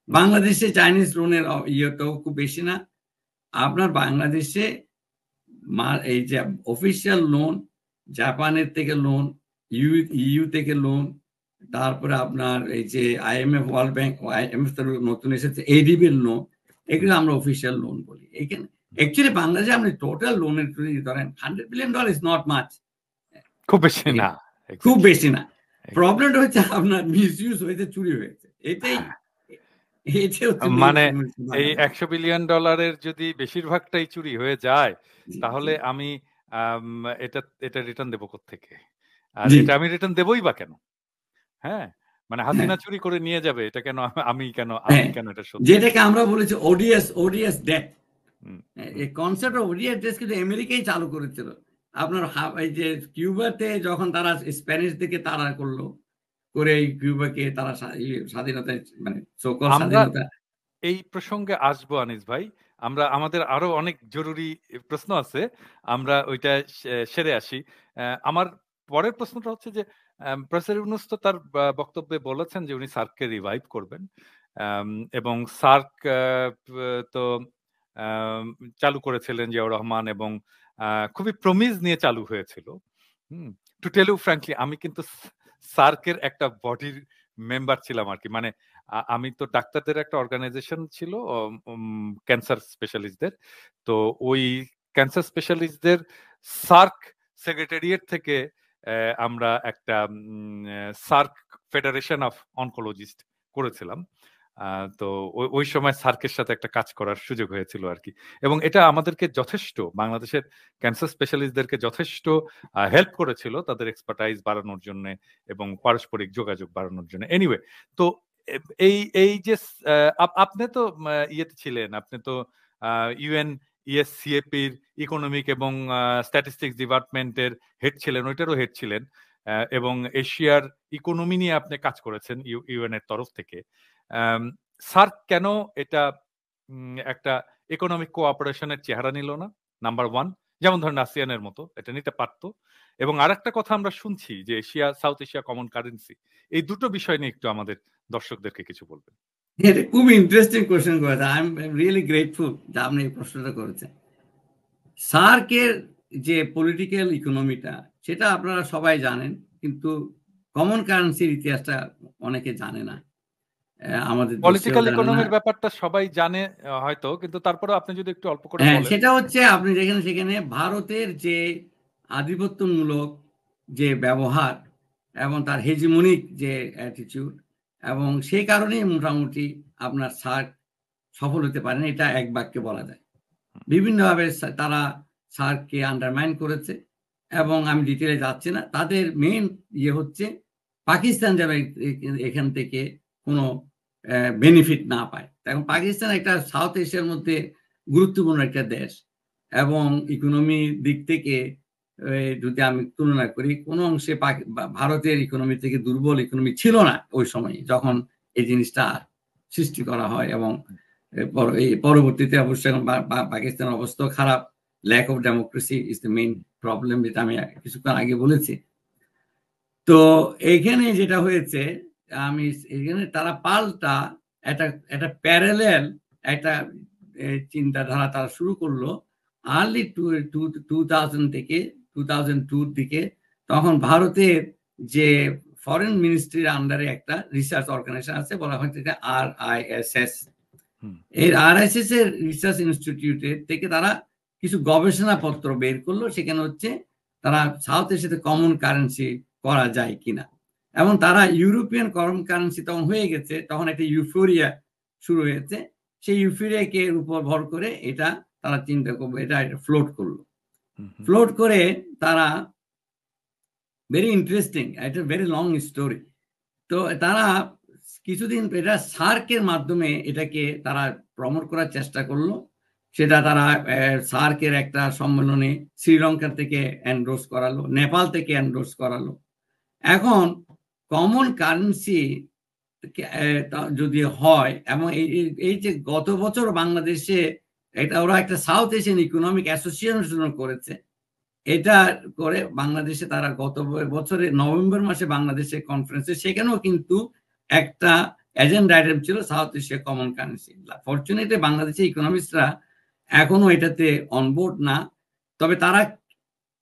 বাংলাদেশে চাইনিজ লোনের ইয়েটাও খুব বেশি না। আপনার বাংলাদেশে এই যে অফিসিয়াল লোন, জাপানের থেকে লোন, ইউ থেকে লোন, তারপরে আপনার এই যে IMF, ওয়ার্ল্ড ব্যাংক, IMF নতুন এসেছে ADB-র লোন, এগুলো আমরা অফিসিয়াল লোন বলি। এখানে অ্যাকচুয়ালি বাংলাদেশে আপনি টোটাল লোনের ধরেন $100 বিলিয়ন ইজ নট মাচ, খুব বেশি না, খুব বেশি না। প্রবলেমটা হচ্ছে আপনার মিসইউজ হয়েছে, চুরি হয়েছে, এটাই। মানে এই $100 বিলিয়ন যদি বেশিরভাগটাই চুরি হয়ে যায়, তাহলে আমি এটা রিটার্ন দেবো কোত্থেকে? আর এটা আমি রিটার্ন দেবই বা কেন? হ্যাঁ, মানে হাসিনা চুরি করে নিয়ে যাবে, এটা কেন আমি কেন এটা সত্যি? যেটাকে আমরা বলেছি ওডিএস ডেট, এই কনসেপ্ট অফ ওডিএস ডেট কিন্তু আমেরিকাই চালু করেছিল। আপনার এই যে কিউবাতে যখন তারা স্প্যানিশ দিকে তাড়া করলো, করে কিউবাকে তারা স্বাধীনতা মানে সকল স্বাধীনতা। এই প্রসঙ্গে আসবো আনিস ভাই, আমাদের আরো অনেক জরুরি প্রশ্ন আছে, আমরা ওইটা সেরে আসি। আমার পরের প্রশ্নটা হচ্ছে যে প্রফেসর ইউনূস তো তার বক্তব্যে বলেছেন যে উনি সার্ককে রিভাইভ করবেন, এবং সার্ক তো চালু করেছিলেন জিয়াউর রহমান, এবং খুবই প্রমিস নিয়ে চালু হয়েছিল। টু টেল ইউ ফ্র্যাঙ্কলি, আমি কিন্তু সার্কের একটা বডির মেম্বার ছিলাম আর কি। মানে আমি তো ডাক্তারদের একটা অর্গানাইজেশন ছিল ক্যান্সার স্পেশালিস্টদের, তো ওই ক্যান্সার স্পেশালিস্টদের সার্ক সেক্রেটারিয়েট থেকে আমরা একটা সার্ক ফেডারেশন অফ অনকোলজিস্ট করেছিলাম। তো ওই সময় সার্কের সাথে একটা কাজ করার সুযোগ হয়েছিল আর কি। এবং এটা আমাদেরকে যথেষ্ট, বাংলাদেশের ক্যান্সার স্পেশালিস্টদেরকে যথেষ্ট হেল্প করেছিল তাদের এক্সপার্টাইজ বাড়ানোর জন্য এবং পারস্পরিক যোগাযোগ বাড়ানোর জন্য। এনিওয়ে, তো এই যে আপনি তো ইয়েতে ছিলেন, আপনি তো ইউএনইএসসিএপির ইকোনমিক এবং স্ট্যাটিস্টিক্স ডিপার্টমেন্টের হেড ছিলেন, ওইটারও হেড ছিলেন, এবং এশিয়ার ইকোনমি নিয়ে আপনি কাজ করেছেন ইউএন এর তরফ থেকে। সার্ক কেন এটা একটা ইকোনমিক কোঅপারেশনের চেহারা নিল না? নাম্বার ওয়ান, যেমন ধরেন আসিয়ানের মতো এটা নিতে পারতো। এবং আরেকটা কথা আমরা শুনছি যে Asia, south Asia common currency, এই দুটো বিষয় নিয়ে একটু আমাদের দর্শকদেরকে কিছু বলবেন। এটা খুব ইন্টারেস্টিং কোয়েশ্চেন করেছে। আই এম রিয়েলি গ্রেটফুল যে আপনি এই প্রশ্নটা করেছেন। সার্কের যে পলিটিক্যাল ইকোনমিটা সেটা আপনারা সবাই জানেন, কিন্তু কমন কারেন্সির ইতিহাসটা অনেকে জানে না। আমাদের পলিটিক্যাল ইকোনমির ব্যাপারটা সবাই জানে হয়তো, কিন্তু তারপরে আপনি যদি একটু অল্প করে বলেন। সেটা হচ্ছে আপনি যেখানে সেখানে ভারতের যে আধিপত্যমূলক যে ব্যবহার এবং তার হেজিমনিক যে অ্যাটিটিউড, এবং সেই কারণেই মোটামুটি আপনার সার্ক সফল হতে পারেন, এটা এক বাক্যে বলা যায়। বিভিন্নভাবে তারা সার্ককে আন্ডারমাইন করেছে, এবং আমি ডিটেলে যাচ্ছি না। তাদের মেইন ইয়ে হচ্ছে পাকিস্তান যাবে এখান থেকে কোনো বেনিফিট না পায়। এখন পাকিস্তান একটা সাউথ এশিয়ার মধ্যে গুরুত্বপূর্ণ একটা দেশ, এবং ইকোনমি দিক থেকে যদি আমি তুলনা করি, কোনো অংশে ভারতের ইকোনমি থেকে দুর্বল ইকোনমি ছিল না ওই সময় যখন এই জিনিসটা সৃষ্টি করা হয়। এবং পরবর্তীতে অবশ্যই পাকিস্তানের অবস্থা খারাপ, lack of democracy is the main problem, যেটা আমি কিছুক্ষণ আগে বলেছি। তো এইখানে যেটা হয়েছে, আমি এখানে তারা পাল্টা একটা প্যারালেল একটা চিন্তাধারা তারা শুরু করলো আর্লি 2000 থেকে 2002 দিকে। তখন ভারতের যে ফরেন মিনিস্ট্রির আন্ডারে একটা রিসার্চ অর্গানাইজেশন আছে, বলা হয় যেটা RISS। এই RISS এর রিসার্চ ইনস্টিটিউটের থেকে তারা কিছু গবেষণাপত্র বের করলো, সেখানে হচ্ছে তারা সাউথ এশিয়াতে কমন কারেন্সি করা যায় কিনা। এবং তারা ইউরোপিয়ান কমন কারেন্সি তখন হয়ে গেছে, তখন একটা ইউফোরিয়া শুরু হয়েছে। সেই ইউফোরিয়াকে উপর ভর করে এটা তারা চিন্তা করবে, এটা ফ্লোট করলো। ফ্লোট করে তারা, ভেরি ইন্টারেস্টিং, এটা ভেরি লং স্টোরি। তো তারা কিছুদিন এটা সার্কের মাধ্যমে এটাকে তারা প্রমোট করার চেষ্টা করলো। সেটা তারা সার্কের একটা সম্মেলনে শ্রীলঙ্কা থেকে এন্ডোর্স করালো, নেপাল থেকে এন্ডোর্স করালো। এখন কমন কারেন্সি যদি হয়, এবং এই যে গত বছর বাংলাদেশে এটা ওরা একটা সাউথ এশিয়ান ইকোনমিক অ্যাসোসিয়েশন করেছে, এটা করে বাংলাদেশে তারা গত বছরে নভেম্বর মাসে বাংলাদেশে কনফারেন্সে, সেখানেও কিন্তু একটা এজেন্ডা আইটেম ছিল south Asia common currency. Fortunately বাংলাদেশের ইকোনমিস্টরা এখনো এটাতে অনবোর্ড না, তবে তারা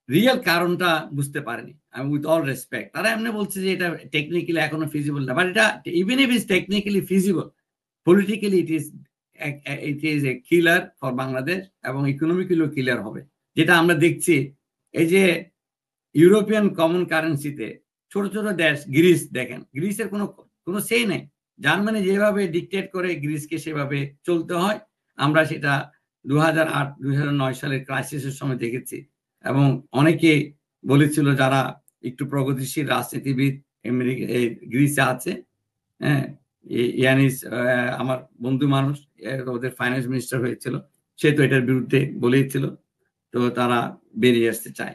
রিয়েল কারণটা বুঝতে পারেনি। আমি উইথ অল রেসপেক্ট, তারা এমনি বলছে যে এটা টেকনিক্যালি এখনো ফিজিবল না, বাট এটা even if is technically feasible, politically it is a killer for Bangladesh, এবং ইকোনমিক্যালিও কিলার হবে। যেটা আমরা দেখছি, এই যে ইউরোপিয়ান কমন কারেন্সিতে ছোট ছোট দেশ, গ্রিস দেখেন, গ্রিসের কোনো সেই নেই। জার্মানি যেভাবে ডিকটেট করে গ্রিসকে সেভাবে চলতে হয়। আমরা সেটা 2008-2009 সালের ক্রাইসিসের সময় দেখেছি, এবং অনেকে বলেছিল যারা একটু প্রগতিশীল রাজনীতিবিদ গ্রিসে আছে, হ্যাঁ, ইয়ানিস আমার বন্ধু মানুষ, ওদের ফাইন্যান্স মিনিস্টার হয়েছিল, সে তো এটার বিরুদ্ধে বলেইছিল। তো তারা বেরিয়ে আসতে চায়।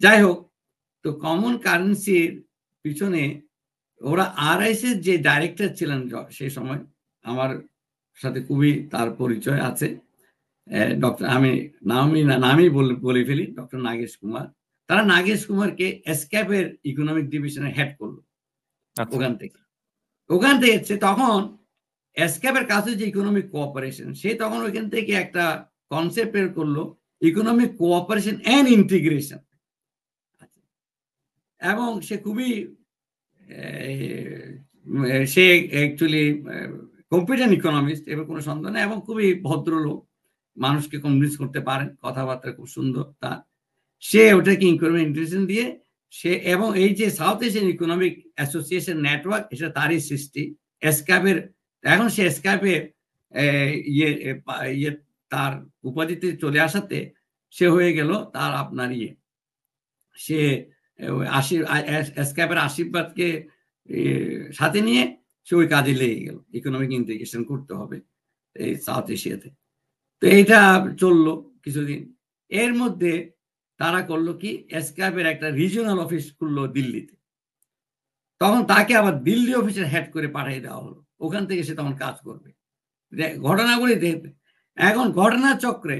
যাই হোক, তো কমন কারেন্সির পিছনে ওরা RISS যে ডাইরেক্টর ছিলেন সেই সময়, আমার সাথে খুবই তার পরিচয় আছে, ডক্টর, আমি নামই বলে ফেলি, ডক্টর নাগেশ কুমার। তারা নাগেশ কুমারকে এসক্যাপের ইকোনমিক ডিভিশনের হেড করলো। ওখান থেকে তখন এসক্যাপের কাছে যে ইকোনমিক কোঅপারেশন, সে তখন ওইখান থেকে একটা কনসেপ্ট বের করলো, ইকোনমিক কোঅপারেশন এন্ড ইন্টিগ্রেশন। এবং সে খুবই সে অ্যাকচুয়ালি কম্পিটেন্ট ইকোনমিস্ট, এবার কোনো সন্দেহ নেই, এবং খুবই ভদ্রলোক, মানুষকে কনভিন্স করতে পারেন, কথাবার্তা খুব সুন্দর তার। সে ওটাকে ইকোনমিক ইন্টিগ্রেশন দিয়ে সে, এবং এই যে south Asian economic association network, এটা তারই সৃষ্টি। এসক্যাপের এখন সে স্কাইপে ইয়ে তার উপাধিতে চলে আসাতে সে হয়ে গেল তার আপনার সে স্কাইপের আশীর্বাদকে সাথে নিয়ে সে ওই কাজে লেগে গেল, ইকোনমিক ইন্টিগ্রেশন করতে হবে এই সাউথ এশিয়াতে। তো এইটা চললো কিছুদিন। এর মধ্যে তারা করলো কি, স্কাইপের একটা রিজিওনাল অফিস খুললো দিল্লিতে। তখন তাকে আবার দিল্লি অফিসের হেড করে পাঠিয়ে দেওয়া হলো, ওখান থেকে সে তখন কাজ করবে। ঘটনাগুলি দেখবে। এখন ঘটনা চক্রে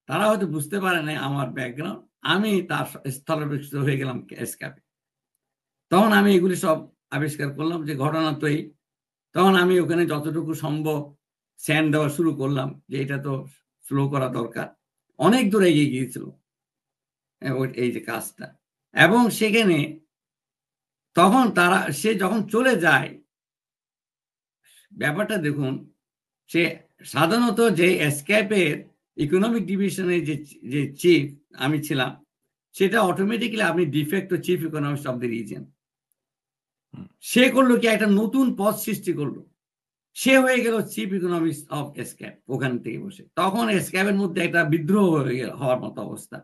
তারা হয়তো বুঝতে পারে না আমার ব্যাকগ্রাউন্ড, আমি তার স্থলাভিষিক্ত হয়ে গেলাম স্কাইপে। তখন আমি এগুলি সব আবিষ্কার করলাম যে ঘটনা তো এই। তখন আমি ওখানে যতটুকু সম্ভব স্যান্ড দেওয়া শুরু করলাম যে এটা তো স্লো করা দরকার। অনেক দূর এগিয়ে গিয়েছিল এই যে কাজটা। এবং সেখানে তখন সে যখন চলে যায়, ব্যাপারটা দেখুন, সে সাধারণত যে স্কাইপের ইকোনমিক ডিভিশনের যে চিফ আমি ছিলাম, সেটা অটোমেটিক্যালি আপনি de facto chief economist of the region. সে করলো কি, একটা নতুন পদ সৃষ্টি করলো, সে হয়ে গেল চিফ ইকোনমিস্ট অফ স্ক্যাপ ওখান থেকে বসে। তখন স্ক্যাপের মধ্যে একটা বিদ্রোহ হওয়ার মতো অবস্থা,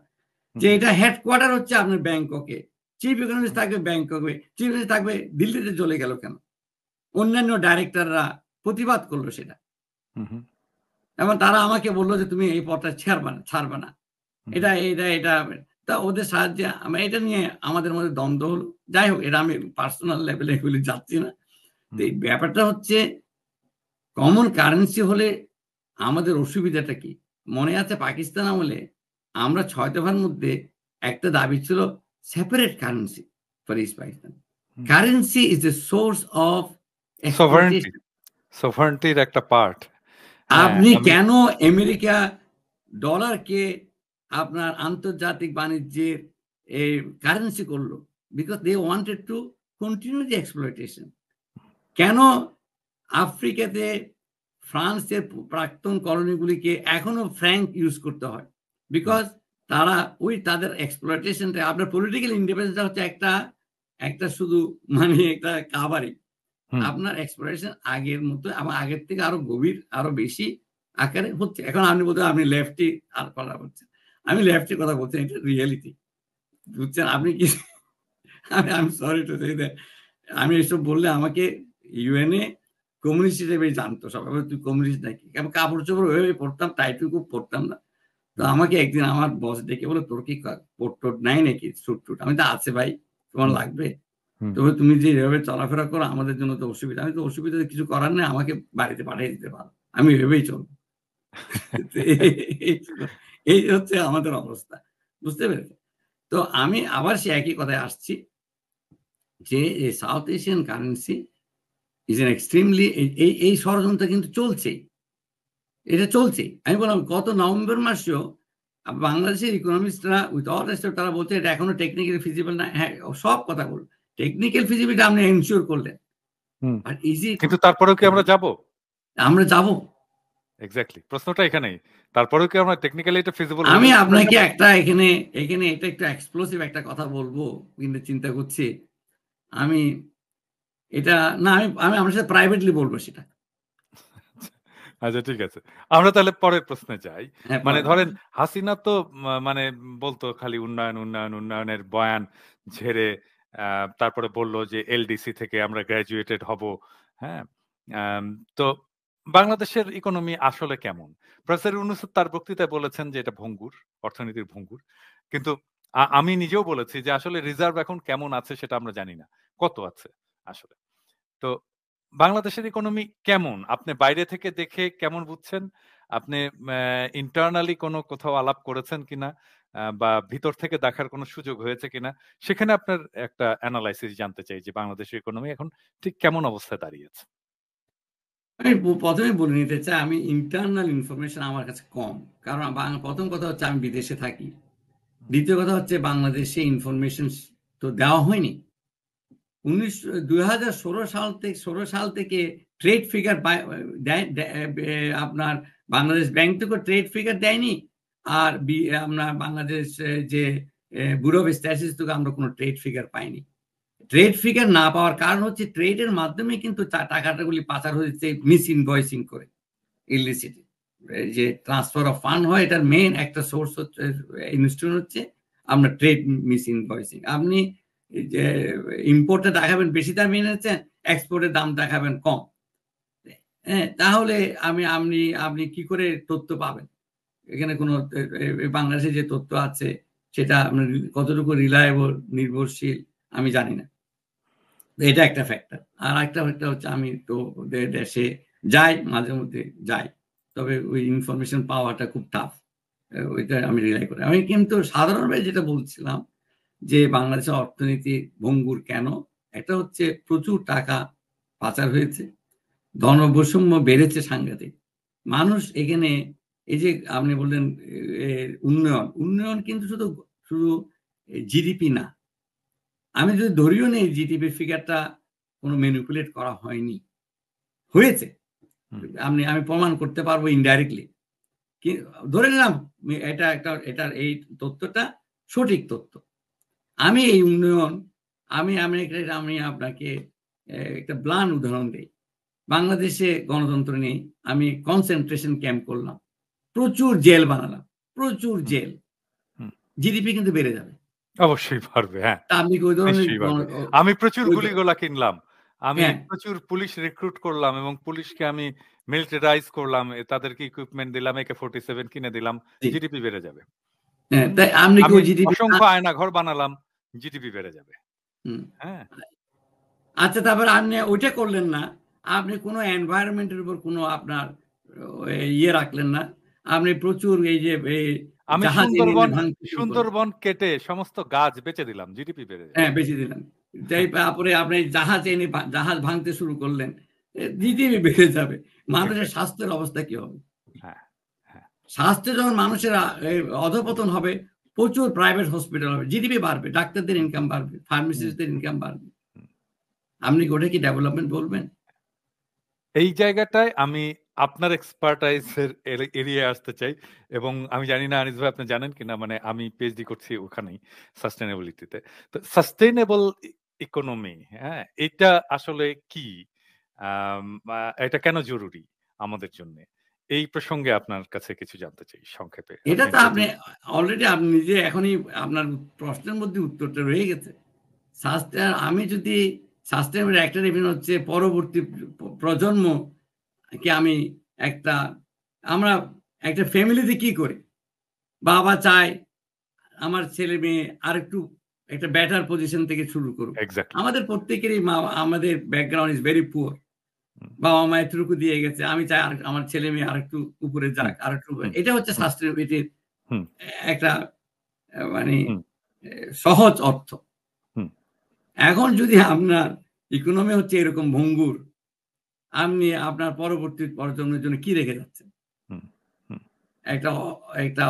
যে এটা হেডকোয়ার্টার হচ্ছে আপনার ব্যাংককে, চিফ ইকোনমিস্ট থাকবে ব্যাংককে, চিফ ইকোনমিস্ট থাকবে দিল্লিতে, চলে গেল কেন? অন্যান্য ডাইরেক্টররা প্রতিবাদ করলো সেটা, এবং তারা আমাকে বললো যে তুমি এই পদটা ছাড়বে না, এটা এটা এটা তা ওদের সাহায্যে এটা নিয়ে আমাদের মধ্যে দ্বন্দ্ব হলো। যাই হোক, এটা আমি পার্সোনাল লেভেলে এগুলি যাচ্ছি না। তো এই ব্যাপারটা হচ্ছে, কমন কারেন্সি হলে আমাদের অসুবিধাটা কি? মনে আছে পাকিস্তান আমলে আমরা 6 দফার মধ্যে একটা দাবি ছিল separate currency for east Pakistan. Currency is the source of সভারেন্টির একটা পার্ট। আপনি কেন আমেরিকা ডলারকে আপনার আন্তর্জাতিক বাণিজ্যের কারেন্সি করলো? Because they wanted to continue the exploitation. কেন আফ্রিকাতে ফ্রান্সের প্রাক্তন কলোনিগুলিকে এখনো ফ্র্যাঙ্ক ইউজ করতে হয়? বিকজ তারা ওই তাদের এক্সপ্লয়টেশনটা, আপনার পলিটিক্যাল ইন্ডিপেন্ডেন্স হচ্ছে একটা শুধু মানে একটা কাভারি। আপনার এক্সপ্লয়টেশন আগের মতো, আমার আগের থেকে আরো গভীর, আরো বেশি আকারে হচ্ছে। এখন আপনি বলতে আপনি লেফটি আর কথা বলছেন, আমি লেফটি কথা বলছি, এটা রিয়েলিটি, বুঝছেন আপনি কি? আমি সরি টু সে দ্যাট, আমি এসব বললে আমাকে ইউএনএ কমিউনিস্ট হিসেবে জানতো সবাই, তুই কমিউনিস্ট নাকি? আমি কাপড় চোপড় ওইভাবে পড়তাম, টাইটুকু পড়তাম না। তো আমাকে একদিন আমার বস ডেকে বলে, তোর কি পোর্ট নাই নাকি, স্যুট টুট? আমি তো আছে ভাই, তোমার লাগবে? তবে তুমি যে এভাবে চলাফেরা করো আমাদের জন্য তো অসুবিধা। আমি তো অসুবিধা কিছু করার নেই, আমাকে বাড়িতে পাঠিয়ে দিতে পারো, আমি এভাবেই চলবো। এই হচ্ছে আমাদের অবস্থা, বুঝতে পেরেছি? তো আমি আবার সে একই কথায় আসছি যে south Asian currency is an extremely, এই ষড়যন্ত্র কিন্তু চলছেই, এটা চলছে। আমি বললাম গত নভেম্বর মাসেও বাংলাদেশের ইকোনমিস্টরা উইথ অল রেসপেক্ট তারা বলছে এটা এখনো টেকনিক্যালি ফিজিবল না। হ্যাঁ, সব কথা বল, টেকনিক্যাল ফিজিবিলিটি আপনি এনশিওর করলেন, আর ইজি, কিন্তু তারপরেও কি আমরা যাব? আমরা যাব এক্স্যাক্টলি, প্রশ্নটা এখানেই। তারপরেও কি আমরা টেকনিক্যালি এটা ফিজিবল? আমি আপনাকে একটা এখানে এটা একটু এক্সপ্লোসিভ একটা কথা বলবো, কিন্তু চিন্তা করছি আমি এটা না, আমি আমার সাথে প্রাইভেটলি বলবো সেটা। আচ্ছা, ঠিক আছে, আমরা তাহলে পরের প্রশ্নে যাই। মানে ধরেন হাসিনা তো মানে বলতো খালি উন্নয়ন উন্নয়ন উন্নয়নের বয়ান ঝেড়ে, তারপরে বলল যে এলডিসি থেকে আমরা গ্র্যাজুয়েটেড হব। হ্যাঁ, তো বাংলাদেশের ইকোনমি আসলে কেমন? প্রফেসর ইউনূস তার বক্তৃতায় বলেছেন যে এটা ভঙ্গুর, অর্থনীতির ভঙ্গুর। কিন্তু আমি নিজেও বলেছি যে আসলে রিজার্ভ এখন কেমন আছে সেটা আমরা জানি না, কত আছে আসলে। তো বাংলাদেশের ইকোনমি কেমন আপনি বাইরে থেকে দেখে কেমন বুঝছেন? আপনি ইন্টারনালি কোথাও আলাপ করেছেন কিনা, বা ভিতর থেকে দেখার কোনো সুযোগ হয়েছে কিনা, সেখানে আপনার একটা অ্যানালাইসিস জানতে চাই যে বাংলাদেশের ইকোনমি এখন ঠিক কেমন অবস্থায় দাঁড়িয়েছে। আমি প্রথমে বলে নিতে চাই, আমি ইন্টারনাল ইনফরমেশন আমার কাছে কম, কারণ প্রথম কথা হচ্ছে আমি বিদেশে থাকি, দ্বিতীয় কথা হচ্ছে বাংলাদেশে ইনফরমেশন তো দেওয়া হয়নি। 2016 সাল থেকে ট্রেড ফিগার আপনার বাংলাদেশ ব্যাংক থেকে ট্রেড ফিগার দেয়নি, আর আপনার বাংলাদেশ যে ব্যুরো অফ স্ট্যাটিস্টিক্স থেকে আমরা কোনো ট্রেড ফিগার পাইনি। ট্রেড ফিগার না পাওয়ার কারণ হচ্ছে ট্রেডের মাধ্যমে কিন্তু টাকাটাগুলি পাচার হয়েছে মিস ইনভয়েসিং করে, ইলিসিটি যে ট্রান্সফার অফ ফান্ড হয়, এটার মেইন একটা সোর্স হচ্ছে ইনস্ট্রুমেন্ট হচ্ছে আমরা ট্রেড মিস ইনভয়েসিং। আপনি যে ইম্পোর্টে দেখাবেন বেশি দাম এনেছেন, এক্সপোর্টের দাম দেখাবেন কম, হ্যাঁ, তাহলে আপনি কি করে তথ্য পাবেন? এখানে কোনো বাংলাদেশে যে তথ্য আছে সেটা কতটুকু রিলায়েবল, নির্ভরশীল আমি জানি না। এটা একটা ফ্যাক্টর। আর একটা ফ্যাক্টর হচ্ছে আমি তো দেশে যাই, মাঝে মধ্যে যাই, তবে ওই ইনফরমেশন পাওয়াটা খুব টাফ, ওইটা আমি রিলাই করি। আমি কিন্তু সাধারণভাবে যেটা বলছিলাম যে বাংলাদেশের অর্থনীতি ভঙ্গুর কেন, একটা হচ্ছে প্রচুর টাকা পাচার হয়েছে, ধনবৈষম্য বেড়েছে সাংঘাতিক। মানুষ এখানে এই যে আপনি বললেন উন্নয়ন কিন্তু শুধু জিডিপি না। আমি যদি ধরিও নেই জিডিপি ফিগারটা কোনো ম্যানিপুলেট করা হয়নি, হয়েছে, আমি প্রমাণ করতে পারবো ইনডাইরেক্টলি, ধরে নিলাম এটার এই তথ্যটা সঠিক তথ্য। আমি এই উন্নয়ন আমি আপনাকে একটা ব্লান উদাহরণ দিই। বাংলাদেশে গণতন্ত্র নেই, আমি কনসেন্ট্রেশন ক্যাম্প করলাম, প্রচুর জেল বানালাম, প্রচুর জেল, জিডিপি কিন্তু বেড়ে যাবে। অবশ্যই পারবে, হ্যাঁ। আপনি কি ওই ধরনের আমি প্রচুর গুলিগোলা কিনলাম, আমি প্রচুর পুলিশ রিক্রুট করলাম এবং পুলিশকে আমি মিলিটারাইজ করলাম, তাদেরকে ইকুইপমেন্ট দিলাম, AK-47 কিনে দিলাম, জিডিপি বেড়ে যাবে। তাই আপনি কি অসংখ্য আয়না ঘর বানালাম, জিডিপি বেড়ে যাবে। হ্যাঁ, আচ্ছা, তারপর আপনি ওইটা করলেন না, আপনি কোনো এনভায়রনমেন্টের উপর কোনো আপনার ইয়ে রাখলেন না, আপনি প্রচুর এই যে আমি সুন্দরবন কেটে সমস্ত গাছ বেচে দিলাম, জিডিপি বেড়ে যাবে। হ্যাঁ, বেচে দিলাম। তারপরে আপনি জাহাজ ভাঙতে শুরু করলেন, জিডিপি বেড়ে যাবে। মানুষের স্বাস্থ্যের অবস্থা কি হবে? স্বাস্থ্যে যখন মানুষের অধপতন হবে, প্রচুর প্রাইভেট হসপিটাল হবে, জিডিপি বাড়বে, ডাক্তারদের ইনকাম বাড়বে, ফার্মাসিস্টদের ইনকাম বাড়বে। আপনি ওটা কি ডেভেলপমেন্ট বলবেন? এই জায়গাটায় আমি আপনার এক্সপার্টাইজের এরিয়া আসতে চাই, এবং আমি জানি না আনিস ভাই আপনি জানেন কিনা, মানে আমি পিএইচডি করছি ওখানেই, সাস্টেনেবিলিটিতে। তো সাস্টেনেবল ইকোনমি, হ্যাঁ, এটা আসলে কি, এটা কেন জরুরি আমাদের জন্য, এই প্রসঙ্গে আপনার কাছে কিছু জানতে চাই সংক্ষেপে। এটা তো আপনি অলরেডি আপনি নিজে এখনই আপনার প্রশ্নের মধ্যে উত্তরটা রয়ে গেছে। আমি যদি সাস্টেনেবল একটা রেভিনিউ হচ্ছে পরবর্তী প্রজন্মকে আমরা একটা ফ্যামিলিতে কি করি, বাবা চায় আমার ছেলে মেয়ে আরেকটু একটা বেটার পজিশন থেকে শুরু করুক। আমাদের প্রত্যেকেরই আমাদের ব্যাকগ্রাউন্ড ইজ ভেরি পুয়ার, বাবা মা এতটুকু দিয়ে গেছে, আমি চাই আমার ছেলে মেয়ে আরেকটু উপরে যাক, আরেকটু। এটা হচ্ছে সাস্টেনেবিলিটির একটা মানে সহজ অর্থ। এখন যদি আপনার ইকোনমি হচ্ছে এরকম ভঙ্গুর, আপনি আপনার পরবর্তী প্রজন্মের জন্য কি রেখে যাচ্ছেন? একটা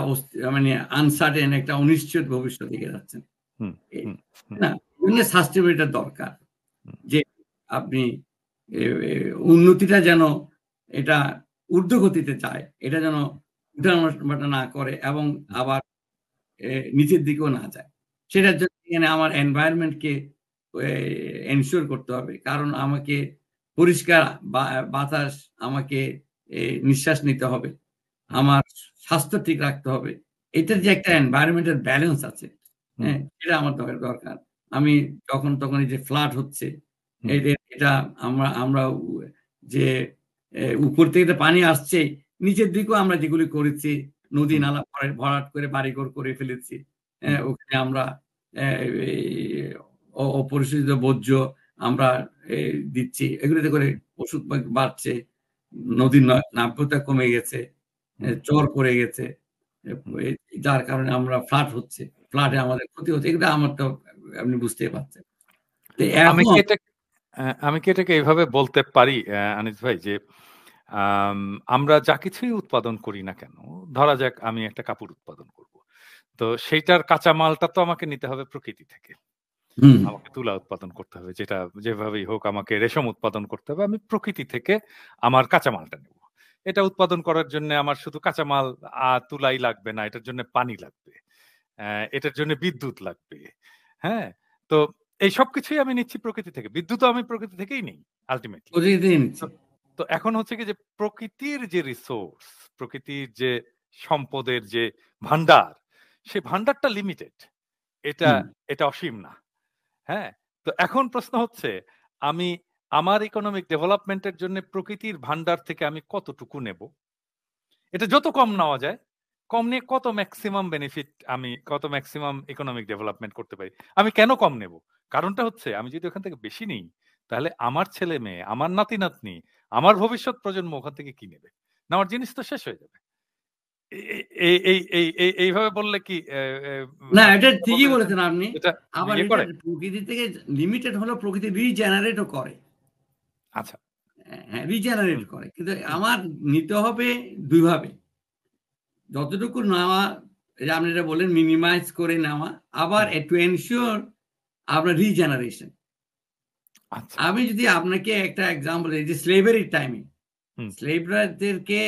মানে আনসার্টেন, একটা অনিশ্চিত ভবিষ্যৎ রেখে যাচ্ছেন না। সাস্টেনেবিলিটির দরকার, যে আপনি উন্নতিটা যেন এটা ঊর্ধ্বগতিতে যায়, এটা যেন উঠানামা না করে এবং আবার নিচের দিকেও না যায়। সেটার জন্য এখানে আমার এনভায়রনমেন্টকে এনশিওর করতে হবে, কারণ আমাকে পরিষ্কার বাতাস, আমাকে নিঃশ্বাস নিতে হবে, আমার স্বাস্থ্য ঠিক রাখতে হবে। এটার যে একটা এনভায়রনমেন্টাল ব্যালেন্স আছে, হ্যাঁ, সেটা আমার দরকার। আমি যখন তখন এই যে ফ্লাড হচ্ছে, এটা আমরা যে উপর থেকে পানি আসছে, নিচের দিকেও আমরা যেগুলি করেছি, নদী নালা ভরাট করে বাড়িঘর করে ফেলেছি, ওখানে আমরা অপরিশোধিত বর্জ্য আমরা দিচ্ছি, এগুলোতে করে ওষুধ বাড়ছে, নদীর নাব্যতা কমে গেছে, চর পড়ে গেছে, যার কারণে আমরা ফ্লাডে আমাদের ক্ষতি হচ্ছে। এগুলো আমার তো আপনি বুঝতেই পারছেন। আমি কি এটাকে এইভাবে বলতে পারি আনিস ভাই, যে আমরা যা কিছুই উৎপাদন করি না কেন, ধরা যাক আমি একটা কাপড় উৎপাদন করব, তো সেইটার কাঁচামালটা তো আমাকে নিতে হবে প্রকৃতি থেকে, আমাকে তুলা উৎপাদন করতে হবে, যেটা যেভাবেই হোক আমাকে রেশম উৎপাদন করতে হবে, আমি প্রকৃতি থেকে আমার কাঁচামালটা নেব। এটা উৎপাদন করার জন্য আমার শুধু কাঁচামাল তুলাই লাগবে না, এটার জন্য পানি লাগবে, এটার জন্য বিদ্যুৎ লাগবে, হ্যাঁ। তো এই সবকিছুই আমি নিচ্ছি প্রকৃতি থেকে, বিদ্যুৎও আমি প্রকৃতি থেকেই নেই আলটিমেটলি। তো এখন হচ্ছে কি যে প্রকৃতির যে রিসোর্স, প্রকৃতির যে সম্পদের যে ভান্ডার, সেই ভান্ডারটা লিমিটেড, এটা অসীম না। হ্যাঁ, তো এখন প্রশ্ন হচ্ছে আমি আমার ইকোনমিক ডেভেলপমেন্টের জন্য প্রকৃতির ভান্ডার থেকে আমি কতটুকু নেব। এটা যত কম নেওয়া যায়, কম নিয়ে কত ম্যাক্সিমাম বেনিফিট, আমি কত ম্যাক্সিমাম ইকোনমিক ডেভেলপমেন্ট করতে পারি। আমি কেন কম নেব? কারণটা হচ্ছে আমি যদি ওখান থেকে বেশি নিই, তাহলে আমার ছেলে মেয়ে, আমার নাতি নাতনি, আমার ভবিষ্যৎ প্রজন্ম ওখান থেকে কি নেবে? নেওয়ার জিনিস তো শেষ হয়ে যাবে। এইভাবে বললে কি না, এটা ঠিকই বলেছেন আপনি। এটা আবার ইয়ে এটা করে? প্রকৃতি থেকে লিমিটেড হলো, প্রকৃতি রিজেনারেটও করে। আচ্ছা, হ্যাঁ, রিজেনারেট করে, কিন্তু আমার নিতে হবে দুইভাবে। যতটুকু নেওয়া, আপনি এটা বলেন মিনিমাইজ করে নেওয়া, আবার টু এনশিওর আপনার রিজেনারেশন। আচ্ছা, আমি যদি আপনাকে একটা এক্সাম্পল দিই, যে স্লেভারির টাইমে স্লেভরাদেরকে,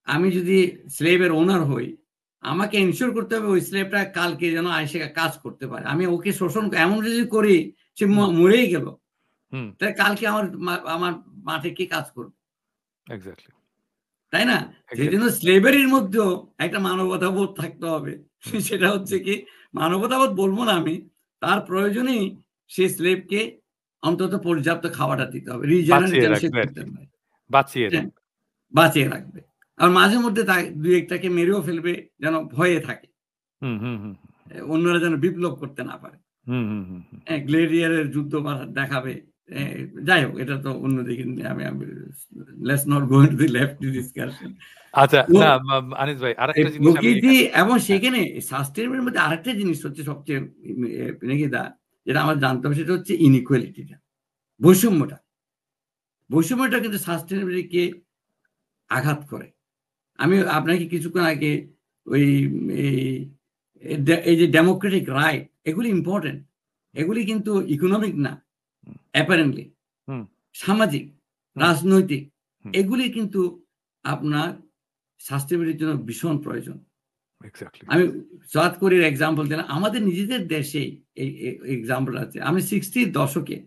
আমি যদি স্লেভের ওনার হই, আমাকে এনশিওর করতে হবে ওই স্লেভটা কালকে যেন এসে কাজ করতে পারে। আমি ওকে শোষণ এমন যদি করি সে মরেই গেল, তাহলে কালকে আমার মাঠে কি কাজ করবে? এক্স্যাক্টলি, তাই না? সেই জন্য স্লেভারির মধ্যেও একটা মানবতাবোধ থাকতে হবে। সেটা হচ্ছে কি, মানবতাবোধ বলবো না আমি, তার প্রয়োজনেই সে স্লেভকে অন্তত পর্যাপ্ত খাওয়াটা দিতে হবে, রিজেনারেট যেন সে করতে পারে, বাঁচিয়ে রাখবে। আর মাঝে মধ্যে দুই একটাকে মেরেও ফেলবে, যেন ভয়ে থাকে, অন্যরা যেন বিপ্লব করতে না পারে। গ্লেডিয়ারের যুদ্ধ দেখাবে, যাই হোক, এটা তো অন্যদিকে আমি let's not go into the lefty discussion. আচ্ছা, না আনিস ভাই, আরেকটা জিনিস প্রকৃতি এবং সেখানে সাস্টেইনেবলের মধ্যে আরেকটা জিনিস হচ্ছে সবচেয়ে নেগেদা, যেটা আমার জানতে হবে, সেটা হচ্ছে ইনইকুয়ালিটিটা, বৈষম্যটা কিন্তু সাস্টেইনেবিলিটিকে আঘাত করে। আমি আপনাকে কিছুক্ষণ আগে ওই এই যে ডেমোক্রেটিক রাইট, এগুলি ইম্পর্টেন্ট, এগুলি কিন্তু ইকোনমিক না, অ্যাপারেন্টলি সামাজিক, রাজনৈতিক, এগুলি কিন্তু আপনার সাস্টেইনেবিলিটির জন্য ভীষণ প্রয়োজন। আমি সাউথ কোরিয়ার এক্সাম্পল দিলাম, আমাদের নিজেদের দেশে এই এক্সাম্পল আছে। আমি 60-র দশকে,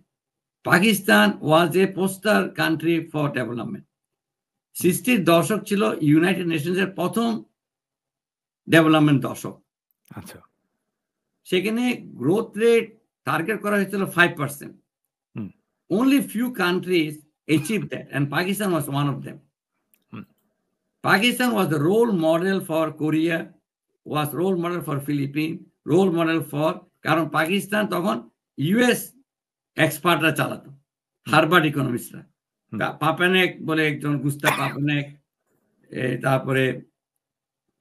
পাকিস্তান ওয়াজ এ পোস্টার কান্ট্রি ফর ডেভেলপমেন্ট। 60-র দশক ছিল ইউনাইটেড নেশনসের প্রথম ডেভেলপমেন্ট দশক। আচ্ছা, সেখানে গ্রোথ রেট টার্গেট করা হয়েছিল 5%। Only few countries achieved that, and Pakistan was one of them. Pakistan was the role model for Korea, was role model for Philippines, role model for, কারণ পাকিস্তান তখন US এক্সপার্টরা চালাতো, Harvard ইকোনমিস্টরা, পাপেনেক বলে একজন, Gustave পাপেনেক, তারপরে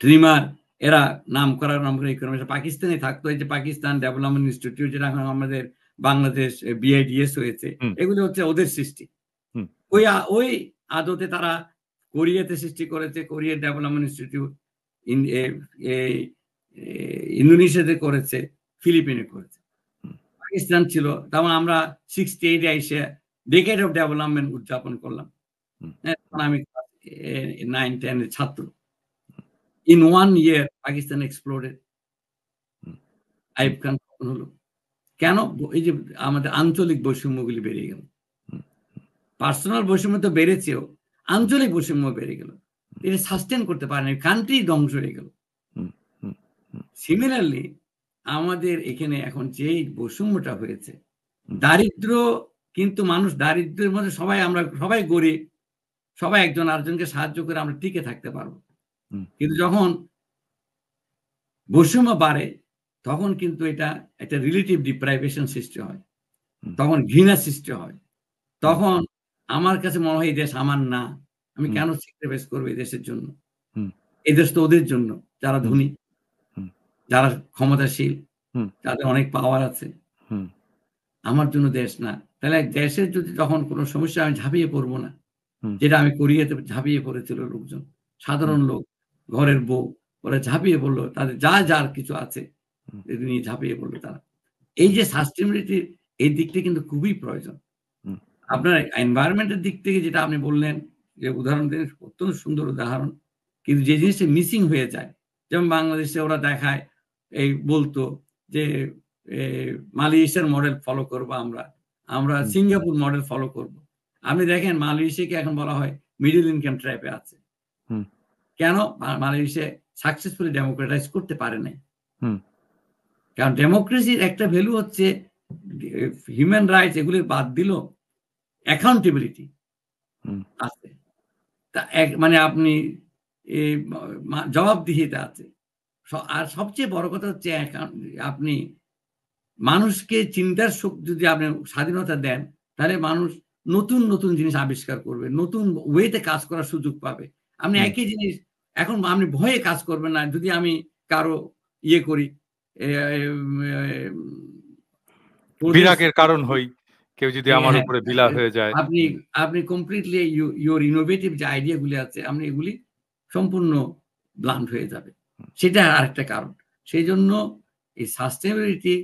trimmer, এরা নাম করা ইকোনমিস্ট পাকিস্তানে থাকতো। এই যে পাকিস্তান ডেভেলপমেন্ট ইনস্টিটিউট, যেটা এখন আমাদের বাংলাদেশ বিআইডিএস হয়েছে, এগুলো হচ্ছে ওদের সৃষ্টি। ওই আদতে তারা কোরিয়াতে সৃষ্টি করেছে, কোরিয়া ডেভেলপমেন্ট ইনস্টিটিউট, ইন্দোনেশিয়াতে করেছে, ফিলিপিনে করেছে। পাকিস্তান ছিল, তেমন আমরা 68-এ এসে ডেকেড অফ ডেভেলপমেন্ট উদযাপন করলাম। আমি 9-10-এর ছাত্র। In 1 year, Pakistan exploded. Ayub Khan হলো কেন? এই যে আমাদের আঞ্চলিক বৈষম্যগুলি বেড়ে গেল, পার্সোনাল বৈষম্য তো বেড়েছেও, আঞ্চলিক বৈষম্য বেড়ে গেল, এটা সাস্টেন করতে পারেনি, কান্ট্রি ধ্বংস হয়ে গেল। সিমিলারলি আমাদের এখানে এখন যে বৈষম্যটা হয়েছে, দারিদ্র, কিন্তু মানুষ দারিদ্রের মধ্যে আমরা সবাই গরিব, সবাই একজন আরেকজনকে সাহায্য করে আমরা টিকে থাকতে পারবো। কিন্তু যখন বৈষম্য বাড়ে, তখন কিন্তু এটা একটা রিলেটিভ ডিপ্রাইভেশন সৃষ্টি হয়, তখন ঘৃণা সৃষ্টি হয়, তখন আমার কাছে মনে হয় এই দেশ আমার না, আমি কেন স্যাক্রিফাইস করবো এই দেশের জন্য? এই দেশ তো ওদের জন্য, যারা ধনী, যারা ক্ষমতাশীল, যাদের অনেক পাওয়ার আছে, আমার জন্য দেশ না। তাহলে দেশের যদি তখন কোনো সমস্যা, আমি ঝাঁপিয়ে পড়বো না, যেটা আমি কোরিয়াতে ঝাঁপিয়ে পড়েছিল লোকজন, সাধারণ লোক, ঘরের বউ, ওরা ঝাঁপিয়ে পড়লো, তাদের যার কিছু আছে নিয়ে ঝাঁপিয়ে পড়লো তারা। এই যে সাস্টেইনেবিলিটির এই দিকটা কিন্তু খুবই প্রয়োজন। আপনার এনভায়রনমেন্টের দিক থেকে যেটা আপনি বললেন, যে উদাহরণ দিন, অত্যন্ত সুন্দর উদাহরণ, কিন্তু যে জিনিসটা মিসিং হয়ে যায়, যেমন বাংলাদেশে ওরা দেখায়, এই বলতো যে মালয়েশিয়ার মডেল ফলো করব, আমরা সিঙ্গাপুর মডেল ফলো করব। আপনি দেখেন মালয়েশিয়াকে এখন বলা হয় মিডল ইনকাম ট্র্যাপে আছে। কেন? মালয়েশিয়া সাকসেসফুলি ডেমোক্রেটাইজ করতে পারে নাই। কারণ ডেমোক্রেসির একটা ভ্যালু হচ্ছে হিউম্যান রাইটস, এগুলি বাদ দিল অ্যাকাউন্টেবিলিটি আছে, মানে আপনি জবাবদিহিতা আছে। আর সবচেয়ে বড় কথা হচ্ছে আপনি মানুষকে চিন্তার শক্তি যদি আপনি স্বাধীনতা দেন, তাহলে মানুষ নতুন নতুন জিনিস আবিষ্কার করবে, নতুন ওয়েতে কাজ করার সুযোগ পাবে। আপনি একই জিনিস এখন আপনি ভয়ে কাজ করবেন না। যদি আমি কারো ইয়ে করি, বিরাগের কারণ হই, কেউ যদি আমার উপরে বিলা হয়ে যায়, আপনি কমপ্লিটলি ইউর ইনোভেটিভ যে আইডিয়াগুলি আছে, আপনি এগুলি সম্পূর্ণ ব্লান্ট হয়ে যাবে। সেটা আরেকটা কারণ। সেই জন্য এই সাস্টেনেবিলিটি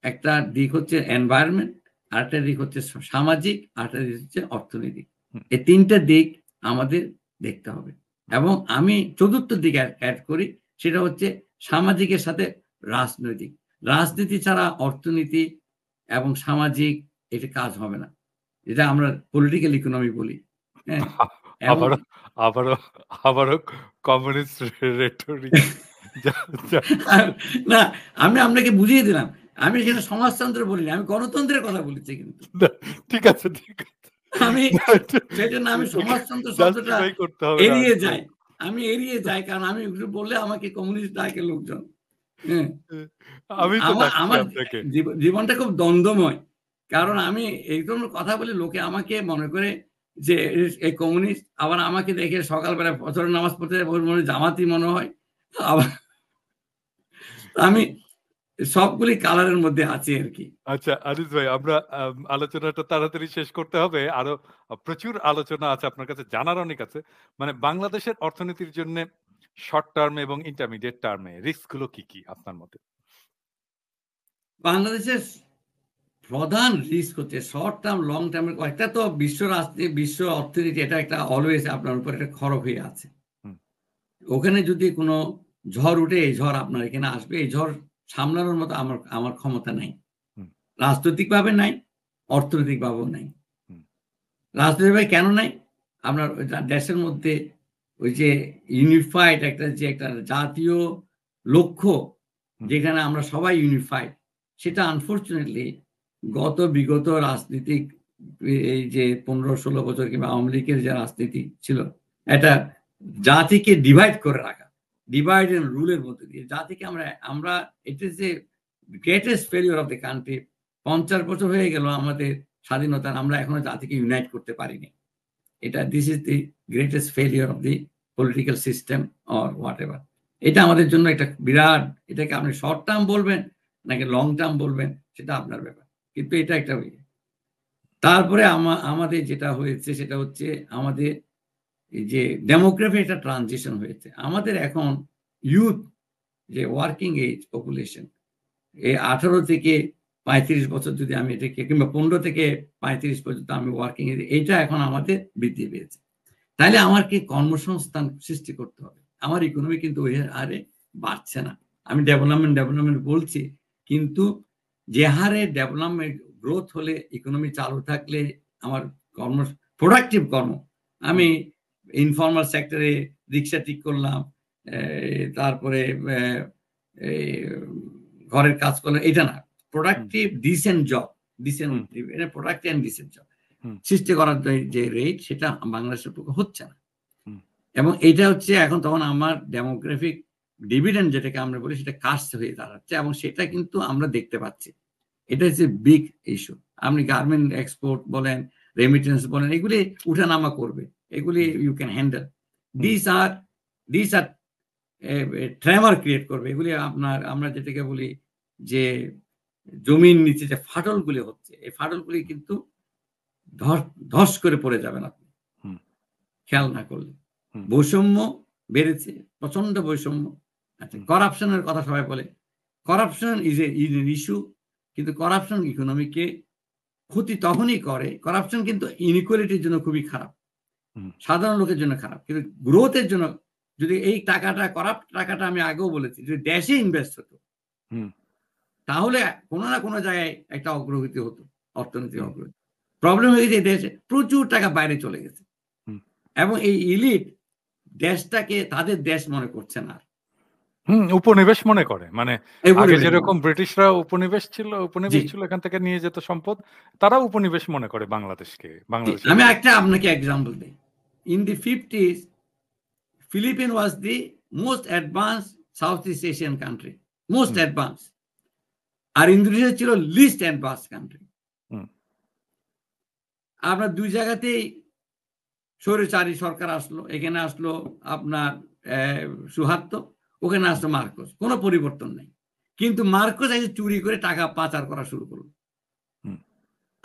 একটা দিক হচ্ছে এনভায়রনমেন্ট, আরেকটা দিক হচ্ছে সামাজিক, আরেকটা দিক হচ্ছে অর্থনৈতিক। এই তিনটা দিক আমাদের দেখতে হবে। এবং আমি চতুর্থ দিক অ্যাড করি, সেটা হচ্ছে সামাজিকের সাথে রাজনৈতিক। রাজনীতি ছাড়া অর্থনীতি এবং সামাজিক এটা কাজ হবে না, যেটা আমরা পলিটিক্যাল ইকোনমি বলি। হ্যাঁ, আবারও কমিউনিস্ট রেটরিক। না, আমি আপনাকে বুঝিয়ে দিলাম, আমি এখানে সমাজতন্ত্র বলিনি, আমি গণতন্ত্রের কথা বলেছি। কিন্তু ঠিক আছে, আমি সেজন্য আমি সমাজতন্ত্র শব্দটা এড়িয়ে যাই, কারণ আমি বললে আমাকে কমিউনিস্ট ডাকে লোকজন। আমার জীবনটা খুব দ্বন্দ্বময়, কারণ আমি এই ধরনের কথা বলি, লোকে আমাকে মনে করে যে এই কমিউনিস্ট, আবার আমাকে দেখে সকালবেলা ফজরের নামাজ পড়তে মনে জামাতি মনে হয়। আবার আমি সবগুলি কালারের মধ্যে আছি আর কি। আচ্ছা আনিস ভাই, আমরা আলোচনাটা তাড়াতাড়ি শেষ করতে হবে। আরো প্রচুর আলোচনা আছে, আপনার কাছে জানার অনেক আছে। মানে বাংলাদেশের অর্থনীতির জন্য শর্ট টার্ম এবং ইন্টারমিডিয়েট টার্মে রিস্ক গুলো কি কি আপনার মতে? বাংলাদেশের প্রধান রিস্ক হচ্ছে শর্ট টার্ম, লং টার্মের। একটা তো বিশ্ব রাজনীতি, বিশ্ব অর্থনীতি, এটা একটা অলওয়েজ আপনার উপর একটা খরচ হয়ে আছে। ওখানে যদি কোনো ঝড় উঠে, এই ঝড় আপনার এখানে আসবে, এই ঝড় সামলানোর মতো আমার ক্ষমতা নাই, রাজনৈতিক ভাবে নাই, অর্থনৈতিক ভাবেও নাই। রাজনৈতিক ভাবে কেন নাই? আপনার দেশের মধ্যে ওই যে ইউনিফাইড একটা জাতীয় লক্ষ্য, যেখানে আমরা সবাই ইউনিফাইড, সেটা আনফর্চুনেটলি বিগত রাজনীতিক এই যে 15-16 বছর কিংবা আওয়ামী লীগের যে রাজনীতি ছিল, এটা জাতিকে ডিভাইড করে রাখা, ডিভাইড এন্ড রুলের মধ্যে দিয়ে জাতিকে আমরা it is a greatest failure of the country. 50 বছর হয়ে গেল আমাদের স্বাধীনতার, আমরা এখনো জাতিকে ইউনাইট করতে পারিনি। এটা this is the greatest failure of the political system or what ever. এটা আমাদের জন্য একটা বিরাট, এটাকে আপনি শর্ট টার্ম বলবেন নাকি লং টার্ম বলবেন সেটা আপনার ব্যাপার, কিন্তু এটা একটা। তারপরে আমাদের যেটা হয়েছে সেটা হচ্ছে আমাদের এই যে ডেমোগ্রাফি একটা ট্রানজিশন হয়েছে। আমাদের এখন ইউথ যে ওয়ার্কিং এজ পপুলেশন, এই 18 থেকে 35 বছর যদি আমি এটাকে, কিংবা 15 থেকে 35 পর্যন্ত আমি ওয়ার্কিং এজ, এইটা এখন আমাদের বৃদ্ধি পেয়েছে। তাহলে আমার কি কর্মসংস্থান সৃষ্টি করতে হবে। আমার ইকোনমি কিন্তু ওই হারে বাড়ছে না। আমি ডেভেলপমেন্ট বলছি, কিন্তু যে হারে ডেভেলপমেন্ট গ্রোথ হলে, ইকোনমি চালু থাকলে, আমার প্রোডাক্টিভ কর্ম, আমি ইনফর্মাল সেক্টরে রিক্সা ঠিক করলাম, তারপরে ঘরের কাজ করলাম, এটা না, productive decent job, productive and decent job সৃষ্টি করার যে রেট, সেটা বাংলাদেশের পক্ষে হচ্ছে না। এবং এটা হচ্ছে এখন তখন আমার ডেমোগ্রাফিক ডিভিডেন্ড যেটাকে আমরা বলি, সেটা কাস্ট হয়ে দাঁড়াচ্ছে, এবং সেটা কিন্তু আমরা দেখতে পাচ্ছি। এটা হচ্ছে বিগ ইস্যু। আপনি গার্মেন্ট এক্সপোর্ট বলেন, রেমিটেন্স বলেন, এগুলি উঠানামা করবে, এগুলি you can handle. This are tremor create করবে এগুলি। আমরা যেটাকে বলি যে জমির নিচে যে ফাটলগুলি হচ্ছে, এই ফাটলগুলি কিন্তু ধস করে পড়ে যাবেন আপনি খেয়াল না করলে। বৈষম্য বেড়েছে, প্রচন্ড বৈষম্য। আচ্ছা, করাপশনের কথা সবাই বলে, করাপশন ইজ এ ইস্যু, কিন্তু করাপশন ইকোনমিকে ক্ষতি তখনই করে। করাপশন কিন্তু ইনইকুয়ালিটির জন্য খুবই খারাপ, সাধারণ লোকের জন্য খারাপ, কিন্তু গ্রোথের জন্য, যদি এই টাকাটা, করাপ্ট টাকাটা, আমি আগেও বলেছি, যদি দেশে ইনভেস্ট হতো, তাহলে কোনো না কোনো জায়গায় একটা অগ্রগতি হতো, অর্থনৈতিক অগ্রগতি। প্রবলেম হয়ে গেছে দেশে প্রচুর টাকা বাইরে চলে গেছে, এবং এই ইলিট দেশটাকে তাদের দেশ মনে করছে না, উপনিবেশ মনে করে। মানে আগে যেরকম ব্রিটিশরা উপনিবেশ ছিল এখান থেকে নিয়ে যেত সম্পদ, তারা উপনিবেশ মনে করে বাংলাদেশকে। আমি একটা আপনাকে এক্সাম্পল দিই। In the 50s Philippine was the most advance south east Asian country, most advance, আর ইন্দোনেশিয়া ছিল লিস্ট অ্যাডভান্স কান্ট্রি। আপনার দুই জায়গাতেই স্বৈরাচারী সরকার আসলো, এখানে আসলো আপনার সুহার্তো, ওখানে আসলো মার্কোস, কোনো পরিবর্তন নেই। কিন্তু মার্কোস এসে চুরি করে টাকা পাচার করা শুরু করলো,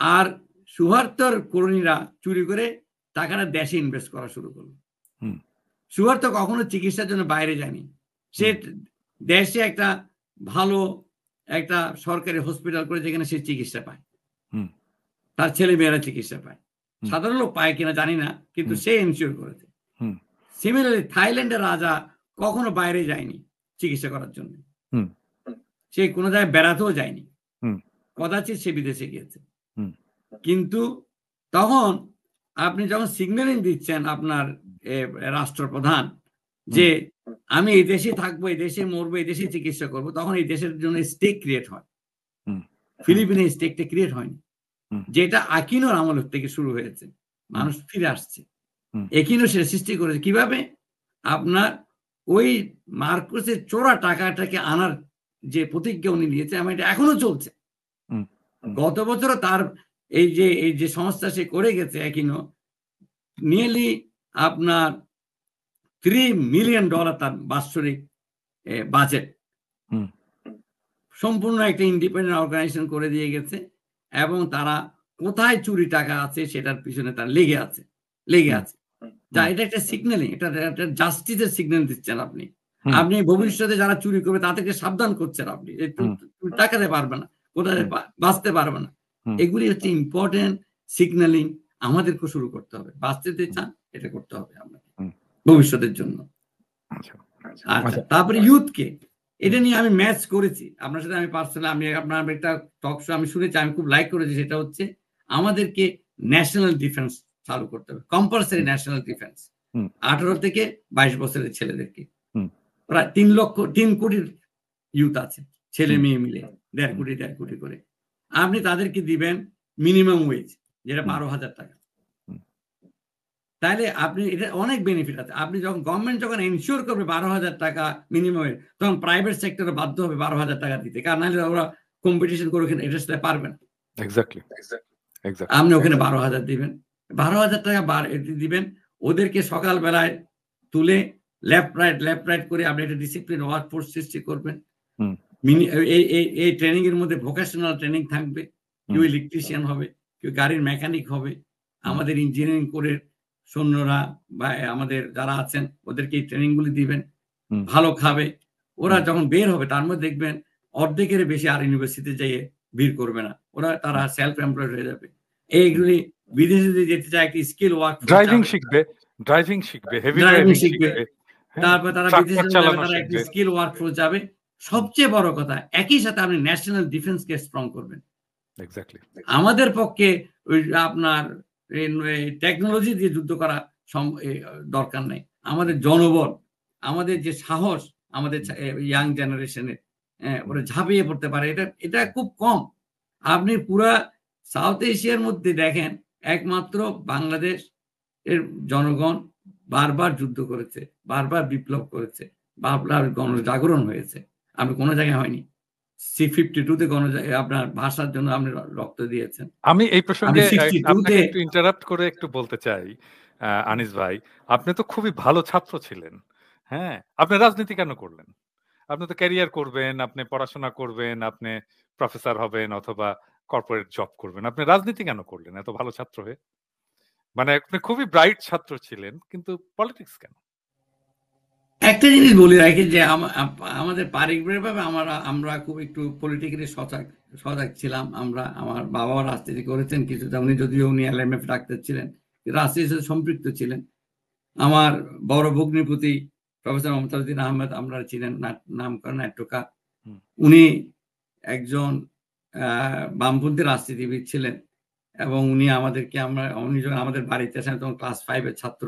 আর সুহার্তোর কর্মীরা চুরি করে টাকাটা দেশে ইনভেস্ট করা শুরু করলো। সুহার্তো কখনো চিকিৎসার জন্য বাইরে যায়নি, সে দেশে একটা ভালো একটা সরকারি হসপিটাল করে যেখানে সে চিকিৎসা পায়, তার ছেলে মেয়েরা চিকিৎসা পায়। সাধারণ লোক পায় কিনা জানি না, কিন্তু সে এনশিওর করেছে। সিমিলারলি থাইল্যান্ডের রাজা কখনো বাইরে যায়নি চিকিৎসা করার জন্য, সে কোনো জায়গায় বেড়াতেও যায়নি, কদাচিৎ সে বিদেশে গিয়েছে। কিন্তু তখন আপনি যখন সিগন্যালিং দিচ্ছেন আপনার রাষ্ট্রপ্রধান যে আমি এই দেশে থাকবো, এই দেশে মরবো, এই দেশে চিকিৎসা করবো, তখন এই দেশের জন্য স্টেক ক্রিয়েট হয়। ফিলিপিনে স্টেকটা ক্রিয়েট হয়নি, যেটা আকিনোর আমল থেকে শুরু হয়েছে, মানুষ ফিরে আসছে। একিনো সেটা সৃষ্টি করেছে কিভাবে? আপনার ওই মার্কোসের চোরা টাকাটাকে আনার যে প্রতিজ্ঞা উনি নিয়েছে, আমার এটা এখনো চলছে। গত বছরও তার এই যে সংস্থা সে করে গেছে একিনো, নিয়ারলি আপনার $3 মিলিয়ন তার বাৎসরিক বাজেট, সম্পূর্ণ একটা ইন্ডিপেন্ডেন্ট অর্গানাইজেশন করে দিয়ে গেছে, এবং তারা কোথায় চুরি টাকা আছে সেটার পিছনে তার লেগে আছে। যা এটা একটা সিগন্যালিং, এটা জাস্টিসের সিগন্যাল দিচ্ছেন আপনি। আপনি ভবিষ্যতে যারা চুরি করবে তাদেরকে সাবধান করছেন, আপনি টাকাতে পারবে না, কোথায় বাঁচতে পারবে না। এগুলি হচ্ছে ইম্পর্টেন্ট সিগন্যালিং, আমাদেরকে শুরু করতে হবে। বাঁচতে চান, এটা করতে হবে আপনাকে ভবিষ্যতের জন্য। আচ্ছা, তারপরে ইউথকে এটা নিয়ে আমি ম্যাচ করেছি আপনার সাথে, আমি পার্সোনালি, আমি আপনার একটা টক শো আমি শুনেছি, আমি খুব লাইক করেছি। সেটা হচ্ছে আমাদেরকে ন্যাশনাল ডিফেন্স চালু করতে হবে, কম্পালসারি ন্যাশনাল ডিফেন্স 18 থেকে 22 বছরের ছেলেদেরকে। প্রায় 3 কোটির ইউথ আছে, ছেলে মেয়ে মিলে 1.5 কোটি করে। আপনি তাদেরকে দিবেন মিনিমাম ওয়েজ, যেটা 12,000 টাকা। তাহলে আপনি এটা অনেক বেনিফিট আছে। আপনি যখন গভর্নমেন্ট যখন এনশিওর করবে 12,000 টাকা মিনিমাম, তখন প্রাইভেট সেক্টরে বাধ্য হবে 12,000 টাকা দিতে, কারণ নাহলে ওরা কম্পিটিশন করে ওখানে এটা সেটা পারবে না। আপনি ওখানে 12,000 দিবেন, 12,000 টাকা দিবেন, ওদেরকে সকালবেলায় তুলে লেফট রাইট করে আপনি একটা ডিসিপ্লিন ওয়ার্কফোর্স সৃষ্টি করবেন। এই ট্রেনিং এর মধ্যে ভোকেশনাল ট্রেনিং থাকবে, কেউ ইলেকট্রিশিয়ান হবে, কেউ গাড়ির মেকানিক হবে, আমাদের ইঞ্জিনিয়ারিং করে সৈন্যরা বা আমাদের যারা আছেন ওদেরকে এই ট্রেনিং গুলি দিবেন, ভালো খাবে। ওরা যখন বের হবে তার মধ্যে দেখবেন অর্ধেকের বেশি আর ইউনিভার্সিটিতে যাইয়ে ভিড় করবে না, তারা সেলফ এমপ্লয়েড হয়ে যাবে। এইগুলি বিদেশে যেতে চায় একটা স্কিল ওয়ার্ক, ড্রাইভিং শিখবে, তারপর তারা বিদেশে তারা একটা স্কিল ওয়ার্ক ফোর্স যাবে। সবচেয়ে বড় কথা, একই সাথে আপনি ন্যাশনাল ডিফেন্সকে স্ট্রং করবেন। আমাদের পক্ষে আপনার টেকনোলজি দিয়ে যুদ্ধ করা দরকার নাই। আমাদের জনবল, আমাদের যে সাহস, আমাদের ইয়াং জেনারেশনের ওরা ঝাঁপিয়ে পড়তে পারে, এটা খুব কম। আপনি পুরা সাউথ এশিয়ার মধ্যে দেখেন, একমাত্র বাংলাদেশ এর জনগণ বারবার যুদ্ধ করেছে, বারবার বিপ্লব করেছে, বারবার গণজাগরণ হয়েছে। আপনি কোনো জায়গায় হয়নি। C-52-তে আপনার ভাষার জন্য আপনি রক্ত দিয়েছেন। আমি এই প্রসঙ্গে আপনাকে একটু ইন্টারাপ্ট করে একটু বলতে চাই, আনিস ভাই, আপনি তো খুবই ভালো ছাত্র ছিলেন। হ্যাঁ, আপনি রাজনীতি কেন করলেন? আপনি তো ক্যারিয়ার করবেন, আপনি পড়াশোনা করবেন, আপনি প্রফেসর হবেন অথবা কর্পোরেট জব করবেন। আপনি রাজনীতি কেন করলেন এত ভালো ছাত্র হয়ে? মানে আপনি খুবই ব্রাইট ছাত্র ছিলেন, কিন্তু পলিটিক্স কেন? একটা জিনিস বলে রাখি যে আমাদের পারিবারিকভাবে আমরা খুব একটু পলিটিক্যালি সজাগ ছিলাম। আমার বাবাও রাজনীতি করেছেন কিছুটা, যদিও উনি LMF ডাক্তার ছিলেন, রাজনীতির সাথে সম্পৃক্ত ছিলেন। আমার বড় ভগ্নিপতি প্রফেসর মমতাজউদ্দিন আহমেদ, আমরা ছিলেন নাম করেন নাট্যকার, উনি একজন বামপন্থী রাজনীতিবিদ ছিলেন, এবং উনি আমাদেরকে উনি যখন আমাদের বাড়িতে আসেন তখন ক্লাস 5-এর ছাত্র,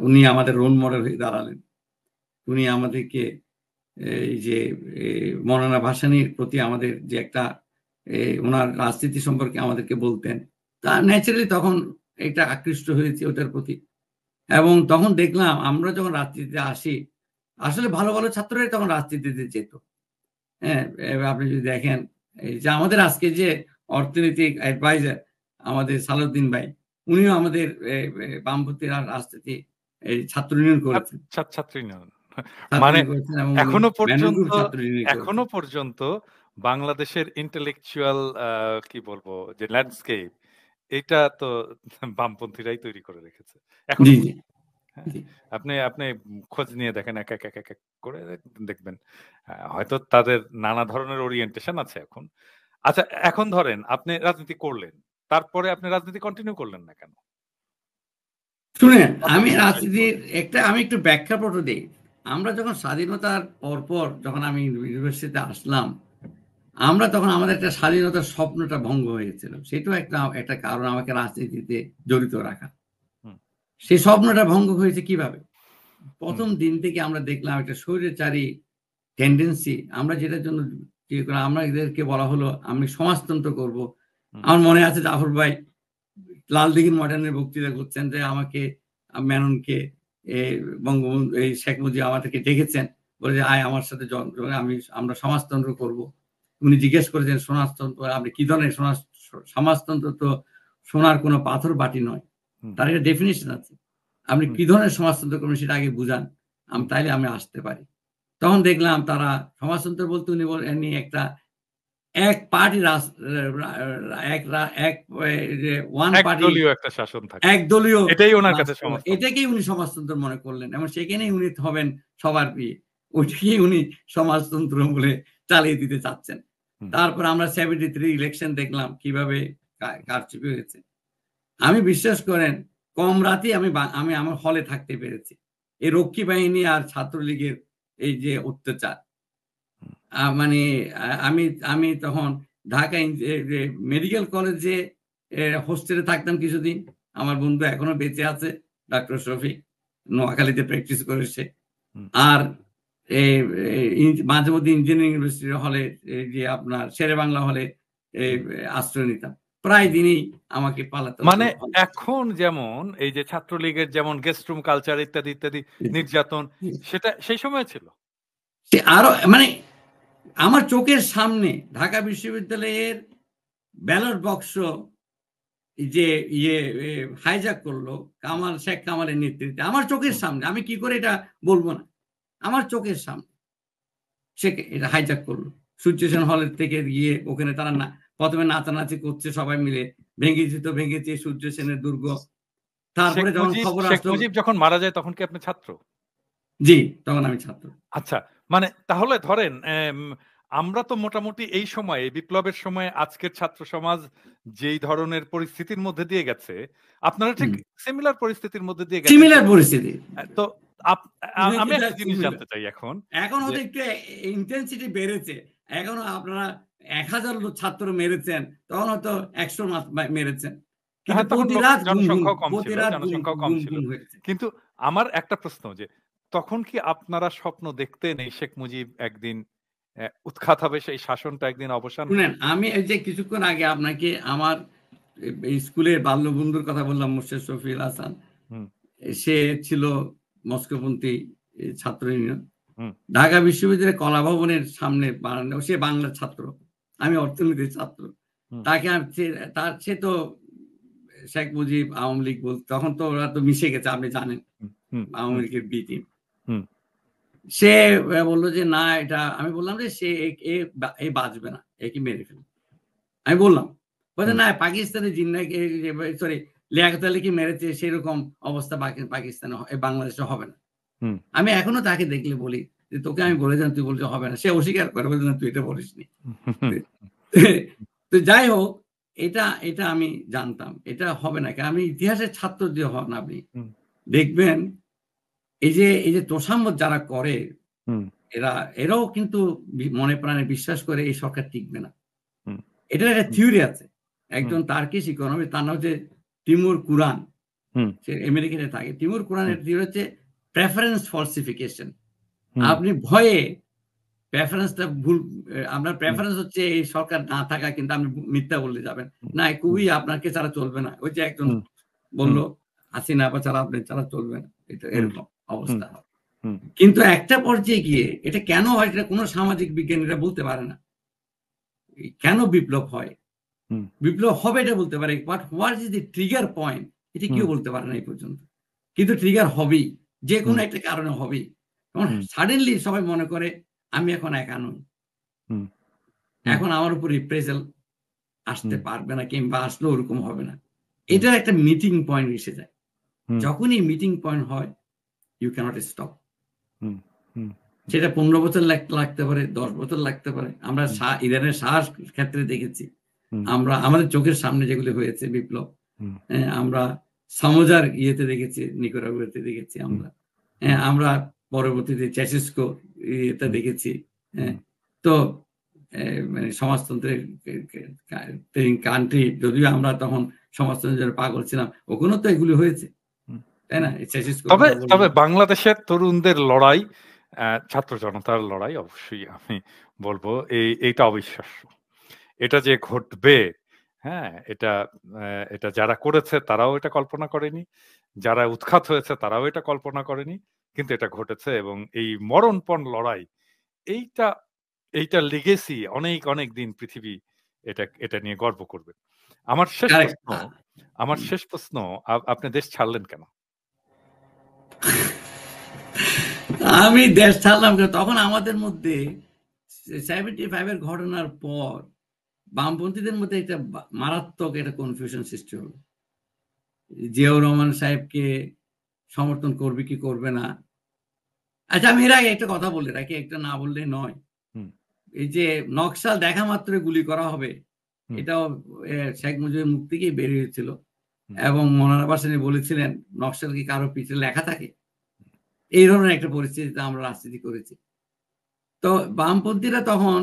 উনি আমাদের রোল মডেল হয়ে দাঁড়ালেন। উনি আমাদেরকে এই যে মৌলানা ভাসানীর প্রতি আমাদের যে একটা ওনার রাজনীতি সম্পর্কে আমাদেরকে বলতেন, তা ন্যাচারালি তখন এটা আকৃষ্ট হয়েছে ওটার প্রতি। এবং তখন দেখলাম আমরা যখন রাজনীতিতে আসি, আসলে ভালো ভালো ছাত্ররাই তখন রাজনীতিতে যেত। হ্যাঁ, আপনি যদি দেখেন এই যে আমাদের আজকে যে অর্থনৈতিক অ্যাডভাইজার আমাদের সালাউদ্দিন ভাই, উনিও আমাদের বামপন্থী রাজনীতি এই ছাত্র ইউনিয়ন করেছেন। ছাত্র ইউনিয়ন মানে এখনো পর্যন্ত বাংলাদেশের ইন্টেলেকচুয়াল কি বলবো যে ল্যান্ডস্কেপ, এটা তো বামপন্থীরাই তৈরি করে রেখেছে। এখন আপনি খোঁজ নিয়ে দেখেন, এক করে দেখবেন, হয়তো তাদের নানা ধরনের ওরিয়েন্টেশন আছে এখন। আচ্ছা, এখন ধরেন আপনি রাজনীতি করলেন, তারপরে আপনি রাজনীতি কন্টিনিউ করলেন না কেন? শুনেন, আমি রাজনীতির আমি একটু ব্যাখ্যাপত্র দিই। আমরা যখন স্বাধীনতার পরপর যখন আমি ইউনিভার্সিটিতে আসলাম, আমরা তখন আমাদের একটা স্বাধীনতার স্বপ্নটা ভঙ্গ হয়েছিল। সেটাও একটা কারণ আমাকে রাজনীতিতে জড়িত রাখা। সেই স্বপ্নটা ভঙ্গ হয়েছে কিভাবে? প্রথম দিন থেকে আমরা দেখলাম একটা স্বৈরাচারী টেন্ডেন্সি। আমরা যেটার জন্য আমরা এদেরকে বলা হলো আমি সমাজতন্ত্র করব। আমার মনে আছে জাফর ভাই লালদিঘির মডার্নের বক্তৃতা করছেন যে আমাকে মেননকে বঙ্গবন্ধু এই শেখ মুজিব আমাদেরকে ডেকেছেন, বলে যে আয় আমার সাথে আমরা সমাজতন্ত্র করব। উনি জিজ্ঞেস করেছেন সমাজতন্ত্র আপনি কি ধরনের সমাজতন্ত্র? তো সোনার কোনো পাথর বাটি নয়, তার একটা ডেফিনিশন আছে। আপনি কি ধরনের সমাজতন্ত্র করবেন সেটা আগে বুঝান, তাইলে আমি আসতে পারি। তখন দেখলাম তারা সমাজতন্ত্র বলতে উনি বলেন একটা এক পার্টি একদলীয়, এটাকেই উনি সমাজতন্ত্র মনে করলেন, এবং সেখানেই উনি হবেন সবার প্রিয়। ওইটাকেই উনি সমাজতন্ত্র বলে চালিয়ে দিতে চাচ্ছেন। তারপর আমরা 73 ইলেকশন দেখলাম কিভাবে কারচুপি হয়েছে। আমি বিশ্বাস করেন কম রাতে আমি আমার হলে থাকতে পেরেছি। এই রক্ষী বাহিনী আর ছাত্রলীগের এই যে অত্যাচার, মানে আমি তখন ঢাকা মেডিকেল কলেজে হোস্টেলে থাকতাম কিছুদিন। আমার বন্ধু এখনো বেঁচে আছে, ডক্টর শফিক, নোয়াখালীতে প্র্যাকটিস করেছে। আর মাঝে মধ্যে ইঞ্জিনিয়ারিং ইউনিভার্সিটির হলে যে আপনার শেরে বাংলা হলে আশ্রয় নিতাম। প্রায় দিনই আমাকে পালাতে, মানে এখন যেমন এই যে ছাত্রলীগের যেমন গেস্ট রুম কালচার ইত্যাদি ইত্যাদি নির্যাতন, সেটা সেই সময় ছিল আরো, মানে আমার চোখের সামনে ঢাকা বিশ্ববিদ্যালয়ের ব্যালট বক্স যে হাইজ্যাক করলো শেখ কামালের নেতৃত্বে, আমার চোখের সামনে। আমি কি করে এটা বলবো না, আমার চোখের সামনে সে এটা হাইজ্যাক করলো। সূর্যসেন হলের থেকে গিয়ে ওখানে তারা প্রথমে নাচানাচি করছে সবাই মিলে, ভেঙেছে সূর্য সেনের দুর্গ। তারপরে যখন খবর আসলো যখন মারা যায়, তখন কি আপনি ছাত্র? জি, তখন আমি ছাত্র। আচ্ছা, মানে তাহলে ধরেন আমরা তো মোটামুটি এই সময়ে বিপ্লবের সময় আজকের ছাত্র সমাজ যেই ধরনের পরিস্থিতির মধ্যে দিয়ে গেছে, আপনারা ঠিক সিমিলার পরিস্থিতির মধ্যে দিয়ে গেছেন। সিমিলার পরিস্থিতি। তো আমি একটা জিনিস জানতে চাই, এখন হয়তো একটু ইন্টেন্সিটি বেড়েছে। এখনো আপনারা 1000 ছাত্র মেরেছেন, তখন হয়তো 100 মেরেছেন, জনসংখ্যাও কম ছিল। কিন্তু আমার একটা প্রশ্ন, যে তখন কি আপনারা স্বপ্ন দেখতেন এই শেখ মুজিব একদিন উৎখাত হবে, সেই শাসনটা একদিন অবসান? শুনেন, আমি এই যে কিছুক্ষণ আগে আপনাকে আমার স্কুলের বাল্যবন্ধুর কথা বললাম, মোর্শেদ শফিউল হাসান, সে ছিল মস্কোপন্থী ছাত্র ইউনিয়ন। ঢাকা বিশ্ববিদ্যালয়ের কলা ভবনের সামনে, সে বাংলার ছাত্র, আমি অর্থনীতির ছাত্র। তাকে সে তো শেখ মুজিব আওয়ামী লীগ তখন তো ওরা তো মিশে গেছে, আপনি জানেন, আওয়ামী লীগের বি টিম। সে বললো যে না, এটা, আমি বললাম যে সে বাঁচবে না, একে মেরে ফেলবে। আমি বললাম, বলছে না, পাকিস্তানের জিন্নাকে সরি লিয়াকত আলীকে মেরেছে, সেরকম অবস্থা পাকিস্তানে বাংলাদেশে হবে না। আমি এখনো তাকে দেখলে বলি যে তোকে আমি বলেছিলাম, তুই বলছো হবে না। সে অস্বীকার করে, বলছে না তুই এটা বলিসনি। তো যাই হোক, এটা আমি জানতাম এটা হবে না। আমি ইতিহাসের ছাত্র দিয়ে হন, আপনি দেখবেন এই যে তোষামত যারা করে, এরাও কিন্তু মনে প্রাণে বিশ্বাস করে এই সরকার টিকবে না। হুম, এটার একটা হুম, থিওরি আছে। হুম, একজন টার্কিশ ইকোনমিস্ট, তার নাম হচ্ছে তিমুর কুরআন, হুম, সে আমেরিকাতে থাকে। তিমুর হুম, কুরআনের থিওরি হচ্ছে প্রেফারেন্স ফলসিফিকেশন। হুম, আপনি ভয়ে প্রেফারেন্সটা ভুল, আপনার হুম, প্রেফারেন্স হচ্ছে এই সরকার না থাকা, কিন্তু আপনি মিথ্যা বললে যাবেন। না, হুম, খুবই আপনাকে ছাড়া চলবে না। ওই যে একজন হুম, বলল, হুম, হাসিনা আপা ছাড়া আপনি ছাড়া চলবে না। এটা হুম, এরকম হুম, অবস্থা হয়। হুম, কিন্তু একটা পর্যায়ে গিয়ে এটা কেন হয় সেটা কোন সামাজিক বিজ্ঞানীরা বলতে পারে না। কেন বিপ্লব হয়? হুম, বিপ্লব হবে এটা বলতে পারে। But what is the trigger point, এটা হুম, কেউ বলতে পারে না এই পর্যন্ত। কিন্তু ট্রিগার হবেই। যেকোনো হুম, একটা কারণে হবেই। তখন হুম, সাডেনলি সবাই মনে করে আমি এখন একা নই। হুম, হুম, এখন আমার উপর রিপ্রেসাল আসতে হুম, পারবে না, কিংবা আসলেও ওরকম হবে না। হুম, এটার একটা মিটিং পয়েন্ট এসে যায়। হুম, যখনই মিটিং পয়েন্ট হয়, ইউ ক্যানট স্টপ। হুম, হুম, সেটা ১৫ বছর লাগতে পারে, ১০ বছর লাগতে পারে। আমরা হুম, ইরানের শাহর ক্ষেত্রে দেখেছি। হুম, আমরা আমাদের চোখের সামনে যেগুলো হয়েছে বিপ্লব, হুম, আমরা সামোজার ইয়েতে দেখেছি, নিকারাগুয়াতে দেখেছি হুম, আমরা। হুম, আমরা পরবর্তীতে চেসিসকো ইয়েতে হুম, দেখেছি। হ্যাঁ? হুম, তো মানে সমাজতন্ত্রের কান্ট্রি, যদিও আমরা তখন সমাজতন্ত্রের জন্য পাগল ছিলাম, ওখানেও তো এগুলো হয়েছে। হুম, তাই না? হুম। এই চেসিসকোর তবে কথা তবে বললাম। বাংলাদেশের তরুণদের লড়াই, ছাত্র জনতার লড়াই অবশ্যই আমি বলব এইটা অবিশ্বাস্য। এটা যে ঘটবে, হ্যাঁ? এটা যারা করেছে তারাও এটা কল্পনা করেনি। যারা উৎখাত হয়েছে তারাও এটা কল্পনা করেনি। কিন্তু এটা ঘটেছে এবং এই মরণপণ লড়াই, এইটা এইটার legacy অনেক, অনেক দিন পৃথিবী এটা নিয়ে গর্ব করবে। আমার শেষ কারেক্ট। প্রশ্ন আমার শেষ প্রশ্ন, আপনি দেশ ছাড়লেন কেন? আমি দেশ ছাড়লাম কেন? তখন আমাদের মধ্যে 75 এর ঘটনার পর বামপন্থীদের মধ্যে একটা মারাত্মক একটা কনফিউশন সৃষ্টি হলো। জিয়াউর রহমান সাহেবকে সমর্থন করবে কি করবে না। আচ্ছা, আমি এর আগে একটা কথা বলে রাখি, একটা না বললে নয়। হুম, এই যে নকশাল দেখা মাত্রই গুলি করা হবে, হুম, এটাও শেখ মুজিবের মুখ থেকেই বের হয়েছিল। হুম, এবং মৌলানা ভাসানী বলেছিলেন, নকশাল কি কারো পিঠে লেখা থাকে? এই ধরনের একটা পরিস্থিতিতে আমরা রাজনীতি করেছি। তো বামপন্থীরা তখন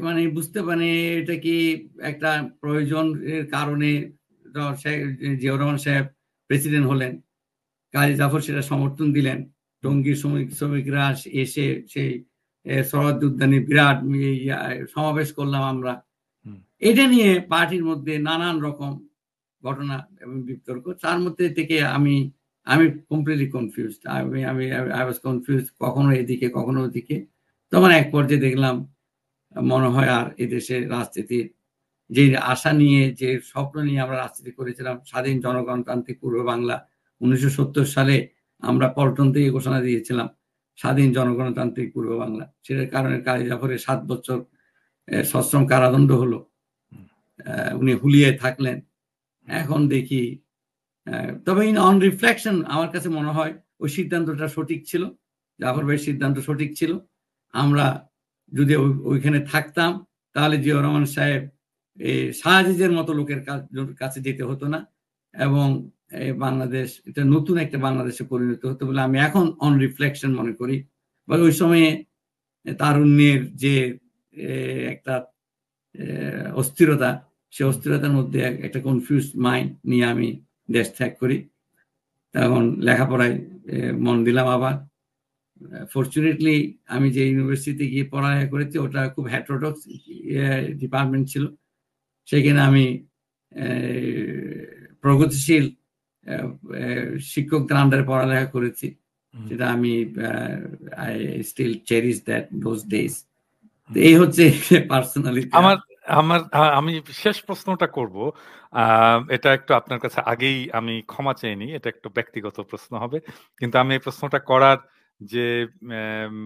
মানে বুঝতে পারে এটা কি একটা প্রয়োজনের কারণে জিয়াউর রহমান সাহেব প্রেসিডেন্ট হলেন। কাজী জাফর সেটা সমর্থন দিলেন। হুম, টঙ্গীর শ্রমিকরা এসে সেই সোহরাওয়ার্দী উদ্যানে বিরাট সমাবেশ করলাম আমরা। হুম, এটা নিয়ে পার্টির মধ্যে নানান রকম ঘটনা এবং বিতর্ক। তার মধ্যে থেকে আমি আমি কমপ্লিটলি কনফিউজড। আমি আমি আই ওয়াজ কনফিউজড, কখনো এদিকে কখনো ওদিকে। তখন এক পর্যায়ে দেখলাম মনে হয় আর এদেশের রাজনীতির যে আশা নিয়ে, যে স্বপ্ন নিয়ে আমরা রাজনীতি করেছিলাম, স্বাধীন জনগণতান্ত্রিক পূর্ব বাংলা, ১৯৭০ সালে আমরা পল্টন থেকে ঘোষণা দিয়েছিলাম স্বাধীন জনগণতান্ত্রিক পূর্ব বাংলা। সেটার কারণে কাজী জাফরের ৭ বছর সশ্রম কারাদণ্ড হলো। হুম, উনি হুলিয়ায় থাকলেন। এখন দেখি, তবে অন রিফ্লেকশন আমার কাছে মনে হয় ওই সিদ্ধান্তটা সঠিক ছিল। জাফর ভাইয়ের সিদ্ধান্ত সঠিক ছিল। আমরা যদি ওইখানে থাকতাম, তাহলে জিয়াউর রহমান সাহেব শাহ আজিজের মতো লোকের কাছে যেতে হতো না, এবং বাংলাদেশ এটা নতুন একটা বাংলাদেশে পরিণত হতো বলে আমি এখন অন রিফ্লেকশন মনে করি। বা ওই সময়ে তারুণ্যের যে একটা অস্থিরতা, সে হুম। অস্থিরতার মধ্যে একটা কনফিউজড মাইন্ড নিয়ে আমি দেশ ত্যাগ করি। তখন লেখাপড়ায় মন দিলাম আবার। ফরচুনেটলি আমি যে ইউনিভার্সিটিতে গিয়ে পড়ালেখা করেছি ওটা খুব হেটেরোডক্স ডিপার্টমেন্ট ছিল। সেখানে আমি অ্যা প্রগতিশীল অ্যা অ্যা শিক্ষকদের আন্ডারে পড়ালেখা করেছি। হুম, সেটা আমি I still cherish that those days. তো হুম। এই হচ্ছে পার্সোনাল আমার ইতিহাস। আমার আমি শেষ প্রশ্নটা করব। আ এটা একটু আপনার কাছে আগেই আমি ক্ষমা চেয়ে নিই। এটা একটু ব্যক্তিগত প্রশ্ন হবে। কিন্তু আমি এই প্রশ্নটা করার যে এম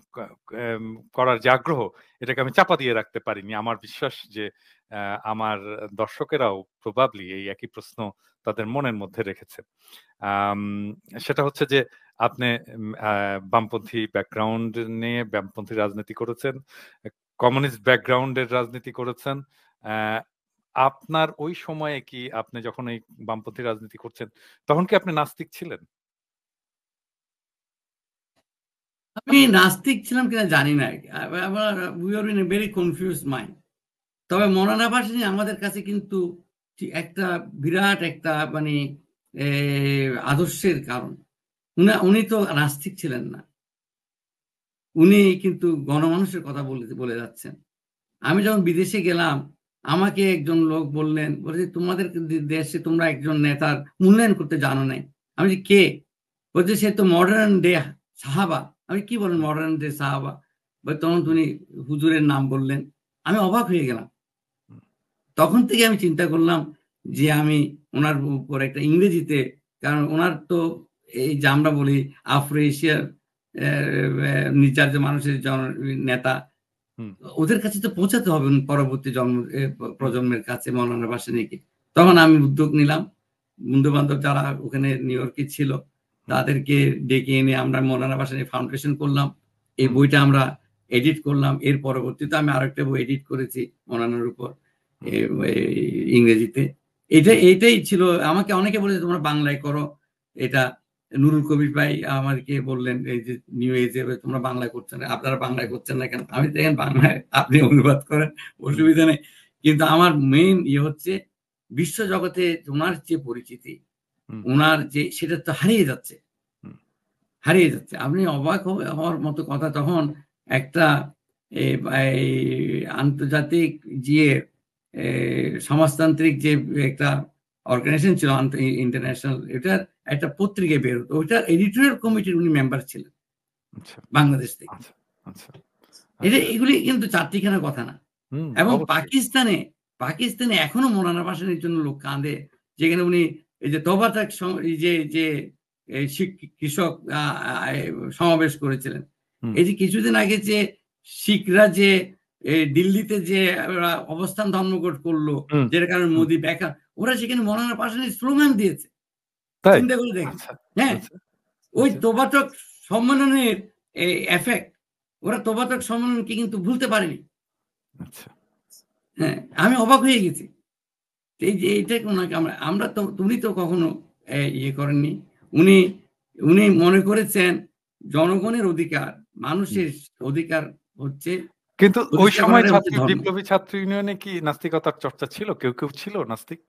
ক এম করার যে আগ্রহ, এটাকে আমি চাপা দিয়ে রাখতে পারিনি। আমার বিশ্বাস যে আ আমার দর্শকেরাও প্রবাবলি এই একই প্রশ্ন তাদের মনের মধ্যে রেখেছে। আম সেটা হচ্ছে যে আপনি বামপন্থী ব্যাকগ্রাউন্ড নিয়ে বামপন্থী রাজনীতি করেছেন। কমিউনিস্ট ব্যাকগ্রাউন্ড এর রাজনীতি করেছেন। অ্যা আপনার ওই সময়ে কি আপনি যখন এই বামপন্থী রাজনীতি করছেন, তখন কি আপনি নাস্তিক ছিলেন? আমি নাস্তিক ছিলাম কিনা জানি না, we are in a very confuse mind. তবে মৌলানা ভাসানী আমাদের কাছে কিন্তু একটা বিরাট একটা মানে আদর্শের কারণ। উনি তো নাস্তিক ছিলেন না, উনি কিন্তু গণমানুষের কথা বলে যাচ্ছেন। আমি যখন বিদেশে গেলাম, আমাকে একজন লোক বললেন, বলছে তোমাদের দেশে তোমরা একজন নেতার মূল্যায়ন করতে জানো নাই। আমি যে কে? বলছে সে তো মডার্ন ডে সাহাবা। আমি কি বলেন মডার্ন ডে সাহাবা? তখন তিনি হুজুরের নাম বললেন, আমি অবাক হয়ে গেলাম। তখন থেকে আমি চিন্তা করলাম যে আমি ওনার উপর একটা ইংরেজিতে, কারণ ওনার তো এই যে আমরা বলি আফ্রো এশিয়ার নির্যাতিত মানুষের নেতা, ওদের কাছে তো পৌঁছাতে হবে পরবর্তী প্রজন্মের কাছে মৌলানা ভাসানীকে। তখন আমি উদ্যোগ নিলাম, বন্ধু বান্ধব যারা ওখানে নিউ ইয়র্কে ছিল তাদেরকে ডেকে এনে আমরা মৌলানা ভাসানী ফাউন্ডেশন করলাম। এই বইটা আমরা এডিট করলাম। এর পরবর্তীতে আমি আরেকটা বই এডিট করেছি মৌলানার উপর ইংরেজিতে। এইটাই ছিল। আমাকে অনেকে বলেছে তোমরা বাংলায় করো এটা। নুরুল কবির ভাই আমাকে বললেন এই যে নিউ এজে তোমরা বাংলায় করছেন, আপনারা বাংলায় করছেন না কেন? আমি দেখেন বাংলায় আপনি অনুবাদ করেন, অসুবিধা নেই। কিন্তু আমার মেইন হচ্ছে বিশ্ব জগতে ওনার যে পরিচিতি, ওনার যে সেটা তো হারিয়ে যাচ্ছে। আপনি অবাক হওয়ার মতো কথা। তখন একটা আন্তর্জাতিক যে সমাজতান্ত্রিক যে একটা অর্গানাইজেশন ছিল ইন্টারন্যাশনাল, এটার একটা পত্রিকায় বেরোতো, ওইটার এডিটোরিয়াল কমিটির উনি মেম্বার ছিলেন বাংলাদেশ থেকে। এগুলি কিন্তু চারটিখানা কথা না। এবং পাকিস্তানে এখনো মৌলানা ভাসানীর জন্য লোক কাঁদে, যেখানে উনি এই যে তবাতাক যে কৃষক সমাবেশ করেছিলেন, এই যে কিছুদিন আগে যে শিখরা যে দিল্লিতে যে অবস্থান ধর্মঘট করলো, যেটার কারণে মোদী বেকার, ওরা সেখানে মৌলানা ভাসানীর স্লোগান দিয়েছে। চিন্তা করে দেখেন। হ্যাঁ, ওই তোবাতক সম্মেলনের এফেক্ট, ওরা তোবাতক সম্মেলনকে কিন্তু ভুলতে পারেনি। হ্যাঁ, আমি অবাক হয়ে গেছি। এই যে এইটা আমরা তো, তুমি তো কখনো ইয়ে করেননি। উনি মনে করেছেন জনগণের অধিকার, মানুষের অধিকার হচ্ছে। কিন্তু ওই সময় বিপ্লবী ছাত্র ইউনিয়নে কি নাস্তিকতার চর্চা ছিল? কেউ ছিল নাস্তিক?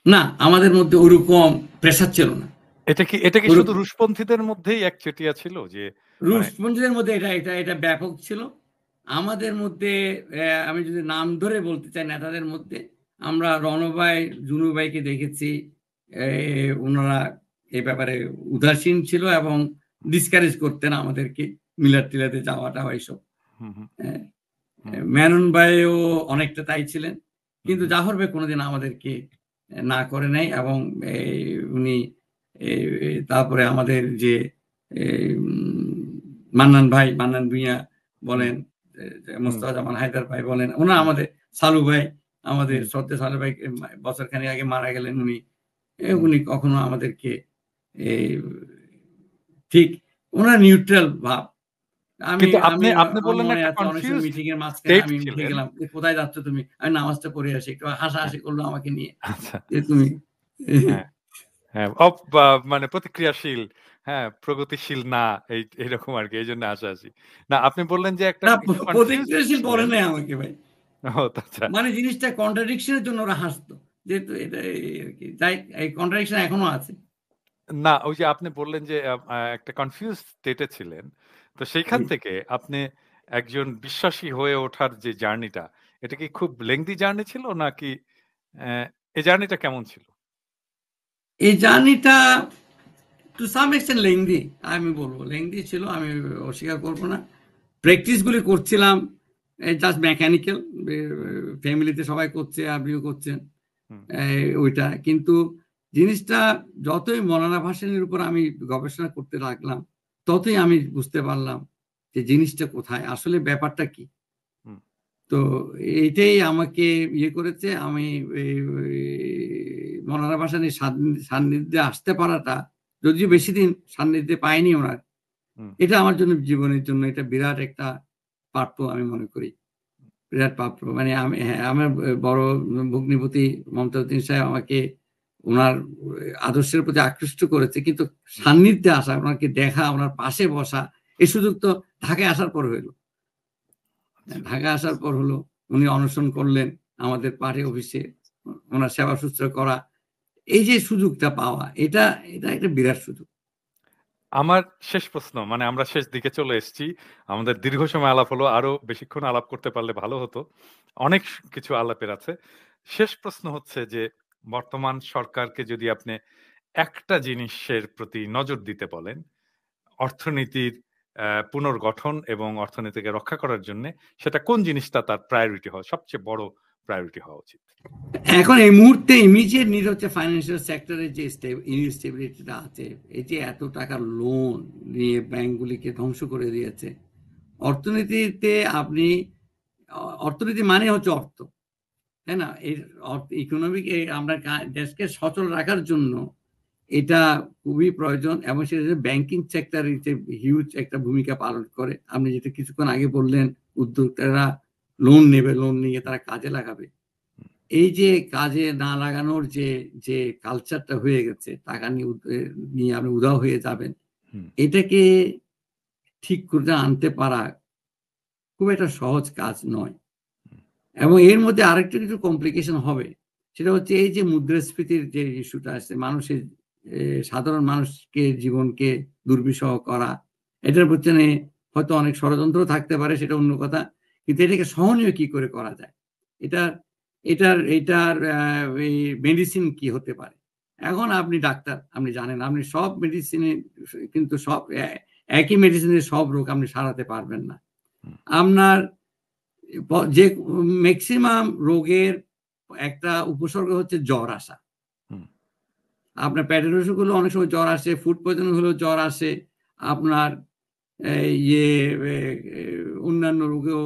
না, আমাদের মধ্যে ওরকম প্রেসার ছিল না। এটা কি শুধু রুশপন্থীদের মধ্যেই একচেটিয়া ছিল? যে রুশপন্থীদের মধ্যে এটা ব্যাপক ছিল। আমাদের মধ্যে আমি যদি নাম ধরে বলতে চাই নেতাদের মধ্যে, আমরা রণভাই, জুনুভাইকে দেখেছি, ওনারা এই ব্যাপারে উদাসীন ছিল এবং ডিসকারেজ করতেন আমাদেরকে মিলাদ টিলাতে যাওয়াটা এইসব। মেনন ভাইও অনেকটা তাই ছিলেন, কিন্তু জাফর ভাই কোনোদিন আমাদেরকে না করে নাই। এবং উনি তারপরে আমাদের যে মান্নান ভুঁইয়া বলেন, মোস্তফা জামান হায়দার ভাই বলেন, ওনারা আমাদের, সালু ভাই আমাদের, শ্রদ্ধে সালু ভাই বছরখানেক আগে মারা গেলেন। উনি কখনো আমাদেরকে ঠিক, ওনার নিউট্রাল ভাব। আপনি বললেন মিটিং এর মাঝখানে আমি উঠে গেলাম, কোথায় যাচ্ছ তুমি? আমি নামাজটা পড়ে আসি। একটু হাসাহাসি করলো আমাকে নিয়ে, যে তুমি মানে প্রতিক্রিয়াশীল, হ্যাঁ, প্রগতিশীল না, এইরকম আর কি, এই জন্য হাসাহাসি না। আপনি বললেন যে একটা প্রতিক্রিয়াশীল বলে নাই আমাকে ভাই, মানে জিনিসটা কন্ট্রাডিকশনের জন্য ওরা হাসতো, যেহেতু এটা তাই এই কন্ট্রাডিকশন এখনো আছে। না, ওই যে আপনি বললেন যে একটা কনফিউজ স্টেটে ছিলেন, তো সেইখান থেকে আপনি একজন বিশ্বাসী হয়ে ওঠার যে জার্নিটা, এটা কি খুব লেংদি জার্নি ছিল নাকি? এই জার্নিটা কেমন ছিল? এই জার্নিটা টু সাম এক্সটেন্ট লেংদি, আমি বলবো লেংদি ছিল, আমি অস্বীকার করবো না। প্র্যাকটিস গুলি করছিলাম জাস্ট মেকানিক্যাল, ফ্যামিলিতে সবাই করছে, আপনিও করছেন ওইটা। কিন্তু জিনিসটা যতই মৌলানা ভাসানীর উপর আমি গবেষণা করতে লাগলাম, ততই আমি বুঝতে পারলাম যে জিনিসটা কোথায়, আসলে ব্যাপারটা কি। তো এইটাই আমাকে ইয়ে করেছে। আমি মৌলানা ভাসানীর সান্নিধ্যে আসতে পারাটা, যদিও বেশি দিন সান্নিধ্যে পাইনি ওনার, এটা আমার জন্য, জীবনের জন্য এটা বিরাট একটা প্রাপ্য আমি মনে করি, বিরাট প্রাপ্য। মানে আমার বড় ভগ্নিপতি মমতাজউদ্দিন সাহেব আমাকে ওনার আদর্শের প্রতি আকৃষ্ট করেছে, কিন্তু সান্নিধ্যে আসা, ওনাকে দেখা, ওনার পাশে বসা, এই সুযোগ তো ঢাকায় আসার পর হইলো। ঢাকা আসার পর হলো, উনি অনশন করলেন আমাদের পার্টি অফিসে, ওনার সেবা শুশ্রূষা করা, এই যে সুযোগটা পাওয়া, এটা একটা বিরাট সুযোগ। আমার শেষ প্রশ্ন, মানে আমরা শেষ দিকে চলে এসেছি, আমাদের দীর্ঘ সময় আলাপ হলো, আরো বেশিক্ষণ আলাপ করতে পারলে ভালো হতো, অনেক কিছু আলাপের আছে। শেষ প্রশ্ন হচ্ছে যে বর্তমান সরকারকে যদি আপনি একটা জিনিসের প্রতি নজর দিতে বলেন, অর্থনীতির পুনর্গঠন এবং অর্থনীতিকে রক্ষা করার জন্য, সেটা কোন জিনিসটা তার প্রায়োরিটি হওয়া, সবচেয়ে বড় প্রায়োরিটি হওয়া উচিত? এখন এই মুহূর্তে ইমিডিয়েট নিড হচ্ছে ফাইন্যান্সিয়াল সেক্টরের যে ইনস্টেবিলিটিটা আছে, এই যে এত টাকার লোন নিয়ে ব্যাংকগুলিকে ধ্বংস করে দিয়েছে। অর্থনীতিতে আপনি, অর্থনীতি মানে হচ্ছে অর্থ, তাই না? এই ইকোনমিক আমরা দেশকে সচল রাখার জন্য এটা খুবই প্রয়োজন, এবং সেটা ব্যাংকিং সেক্টর হিউজ একটা ভূমিকা পালন করে। আপনি যেটা কিছুক্ষণ আগে বললেন, উদ্যোক্তারা লোন নেবে, লোন নিয়ে তারা কাজে লাগাবে। এই যে কাজে না লাগানোর যে কালচারটা হয়ে গেছে, টাকা নিয়ে আপনি উধাও হয়ে যাবেন, এটাকে ঠিক করে আনতে পারা খুব একটা সহজ কাজ নয়। এবং এর মধ্যে আরেকটা কিছু কমপ্লিকেশন হবে, সেটা হচ্ছে এই যে মুদ্রাস্ফীতির যে ইস্যুটা আসছে, মানুষের সাধারণ মানুষকে জীবনকে দুর্বিষহ করা, এটার পেছনে হয়তো অনেক ষড়যন্ত্র থাকতে পারে, সেটা অন্য কথা, কিন্তু এটাকে সহনীয় কি করে করা যায়, এটার এই মেডিসিন কি হতে পারে। এখন আপনি ডাক্তার, আপনি জানেন, আপনি সব মেডিসিনে কিন্তু সব একই মেডিসিনের সব রোগ আপনি সারাতে পারবেন না। আপনার যে ম্যাক্সিমাম রোগের একটা উপসর্গ হচ্ছে জ্বর আসা। আপনার পেটের অসুখ হলে অনেক সময় জ্বর আসে, ফুড পয়জন হলেও জ্বর আসে, আপনার অন্যান্য রোগেও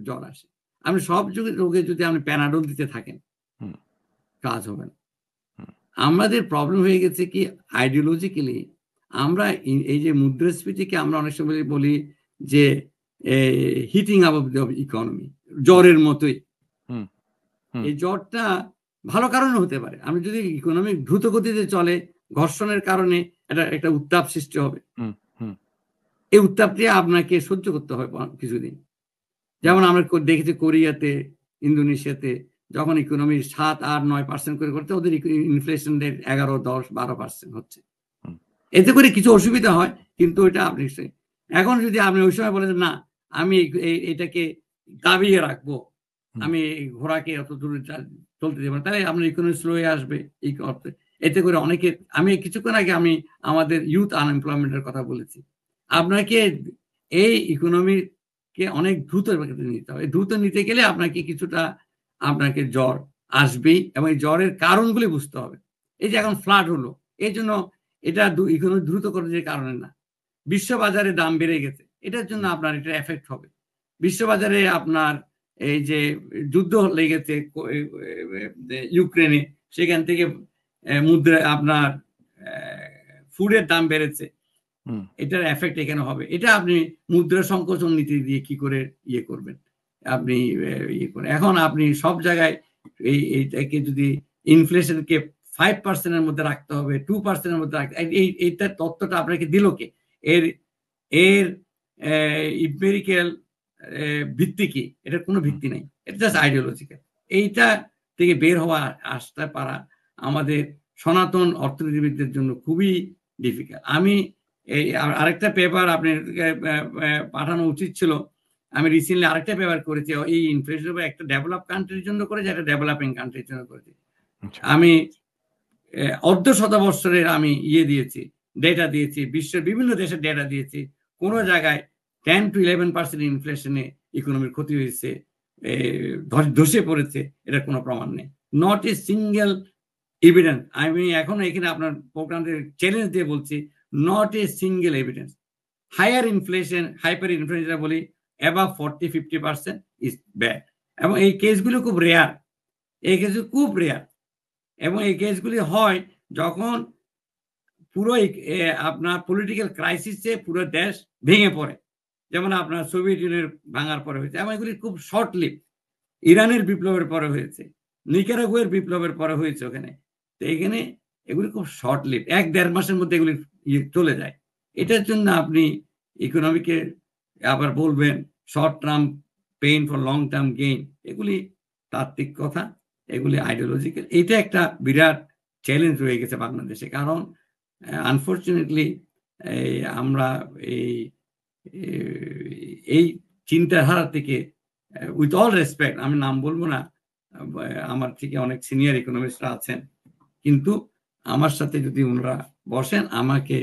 জ্বর আসে। আপনি সব রোগে যদি আপনি প্যানাডল দিতে থাকেন, কাজ হবে না। আমাদের প্রবলেম হয়ে গেছে কি, আইডিওলজিক্যালি আমরা এই যে মুদ্রাস্ফীতিকে আমরা অনেক সময় বলি যে heating up of the economy, জ্বরের মতোই। এই জ্বরটা ভালো কারণে হতে পারে। আমি যদি ইকোনমি দ্রুত গতিতে চলে, ঘর্ষণের কারণে একটা উত্তাপ সৃষ্টি হবে। এই উত্তাপটি আপনাকে সহ্য করতে হবে কিছুদিন। যেমন আমরা দেখেছি কোরিয়াতে, ইন্দোনেশিয়াতে, যখন ইকোনমি 7, 8, 9% করে করতে, ওদের ইনফ্লেশন রেট 11, 10, 12% হচ্ছে। এতে করে কিছু অসুবিধা হয়, কিন্তু এটা আপনি এখন যদি আপনি ওই সময় বলেন না, আমি এটাকে দাবিয়ে রাখবো, আমি ঘোড়াকে অত দূরে চলতে দেবো না, তাহলে আপনার ইকোনমি স্লো হয়ে আসবে। এতে করে অনেকে, আমি কিছুক্ষণ আগে আমি আমাদের ইউথ আনএমপ্লয়মেন্টের কথা বলেছি। আপনাকে এই ইকোনমিকে অনেক দ্রুত নিতে হবে। দ্রুত নিতে গেলে আপনাকে কিছুটা, আপনাকে জ্বর আসবেই, এবং এই জ্বরের কারণগুলি বুঝতে হবে। এই যে এখন ফ্লাড হলো, এই জন্য এটা ইকোনমি দ্রুত করার যে কারণে না, বিশ্ববাজারে দাম বেড়ে গেছে, এটার জন্য আপনার এটা এফেক্ট হবে। বিশ্ববাজারে আপনার এই যে যুদ্ধ লেগেছে ইউক্রেনে, সেখান থেকে মুদ্রা, আপনার ফুডের দাম বেড়েছে, এটার এফেক্ট এখানে হবে। এটা আপনি মুদ্রা সংকোচন নীতি দিয়ে কি করে ইয়ে করবেন, আপনি ইয়ে করেন। এখন আপনি সব জায়গায় এইটাকে যদি ইনফ্লেশনকে 5% মধ্যে রাখতে হবে, 2% মধ্যে রাখতে, এইটার তথ্যটা আপনাকে দিল কে? এর ইম্পেরিক্যাল ভিত্তি কি? এটার কোনো ভিত্তি নাই, এটা জাস্ট আইডিওলজিক্যাল। এইটা থেকে বের হওয়া, আসতে পারা আমাদের সনাতন অর্থনীতিবিদদের জন্য খুবই ডিফিকাল্ট। আমি এই আরেকটা পেপার আপনার পাঠানো উচিত ছিল, আমি রিসেন্টলি আরেকটা পেপার করেছি, এই ইনফ্লেশন একটা ডেভেলপ কান্ট্রির জন্য করেছি, একটা ডেভেলপিং কান্ট্রির জন্য করেছি। আমি অর্ধ শতবৎসরের আমি দিয়েছি, ডেটা দিয়েছি, বিশ্বের বিভিন্ন দেশের ডেটা দিয়েছি। কোনো জায়গায় 10 to 11% ইনফ্লেশনে ইকোনমির ক্ষতি হয়েছে, ধসে পড়েছে, এটার কোনো প্রমাণ নেই। Not a single evidence. আমি এখন এখানে আপনার প্রোগ্রামে চ্যালেঞ্জ দিয়ে বলছি, not a single evidence. Higher inflation, hyper inflation যেটা বলি, অ্যাবাভ 40-50% ইজ ব্যাড। এবং এই কেসগুলো খুব রেয়ার, এই কেসগুলো খুব রেয়ার। এবং এই কেসগুলি হয় যখন পুরো আপনার পলিটিক্যাল ক্রাইসিসে পুরো দেশ ভেঙে পড়ে, যেমন আপনার সোভিয়েত ইউনিয়ন ভাঙার পরে হয়েছে। এবং এগুলি খুব শর্ট লিভ। ইরানের বিপ্লবের পরে হয়েছে, নিকারাগুয়ের বিপ্লবের পরে হয়েছে ওখানে। তো এখানে এগুলি খুব শর্ট লিভ, 1-1.5 মাসের মধ্যে এগুলি চলে যায়। এটার জন্য আপনি ইকোনমিকে আবার বলবেন short term pain for long term gain, এগুলি তাত্ত্বিক কথা, এগুলি আইডিওলজিক্যাল। এটা একটা বিরাট চ্যালেঞ্জ রয়ে গেছে বাংলাদেশে। কারণ আনফর্চুনেটলি আমরা এই চিন্তাধারা থেকে, উইথ অল রেসপেক্ট, আমি নাম বলবো না, আমার থেকে অনেক সিনিয়র ইকোনমিস্টরা আছেন, কিন্তু আমার সাথে যদি ওনারা বসেন, আমাকে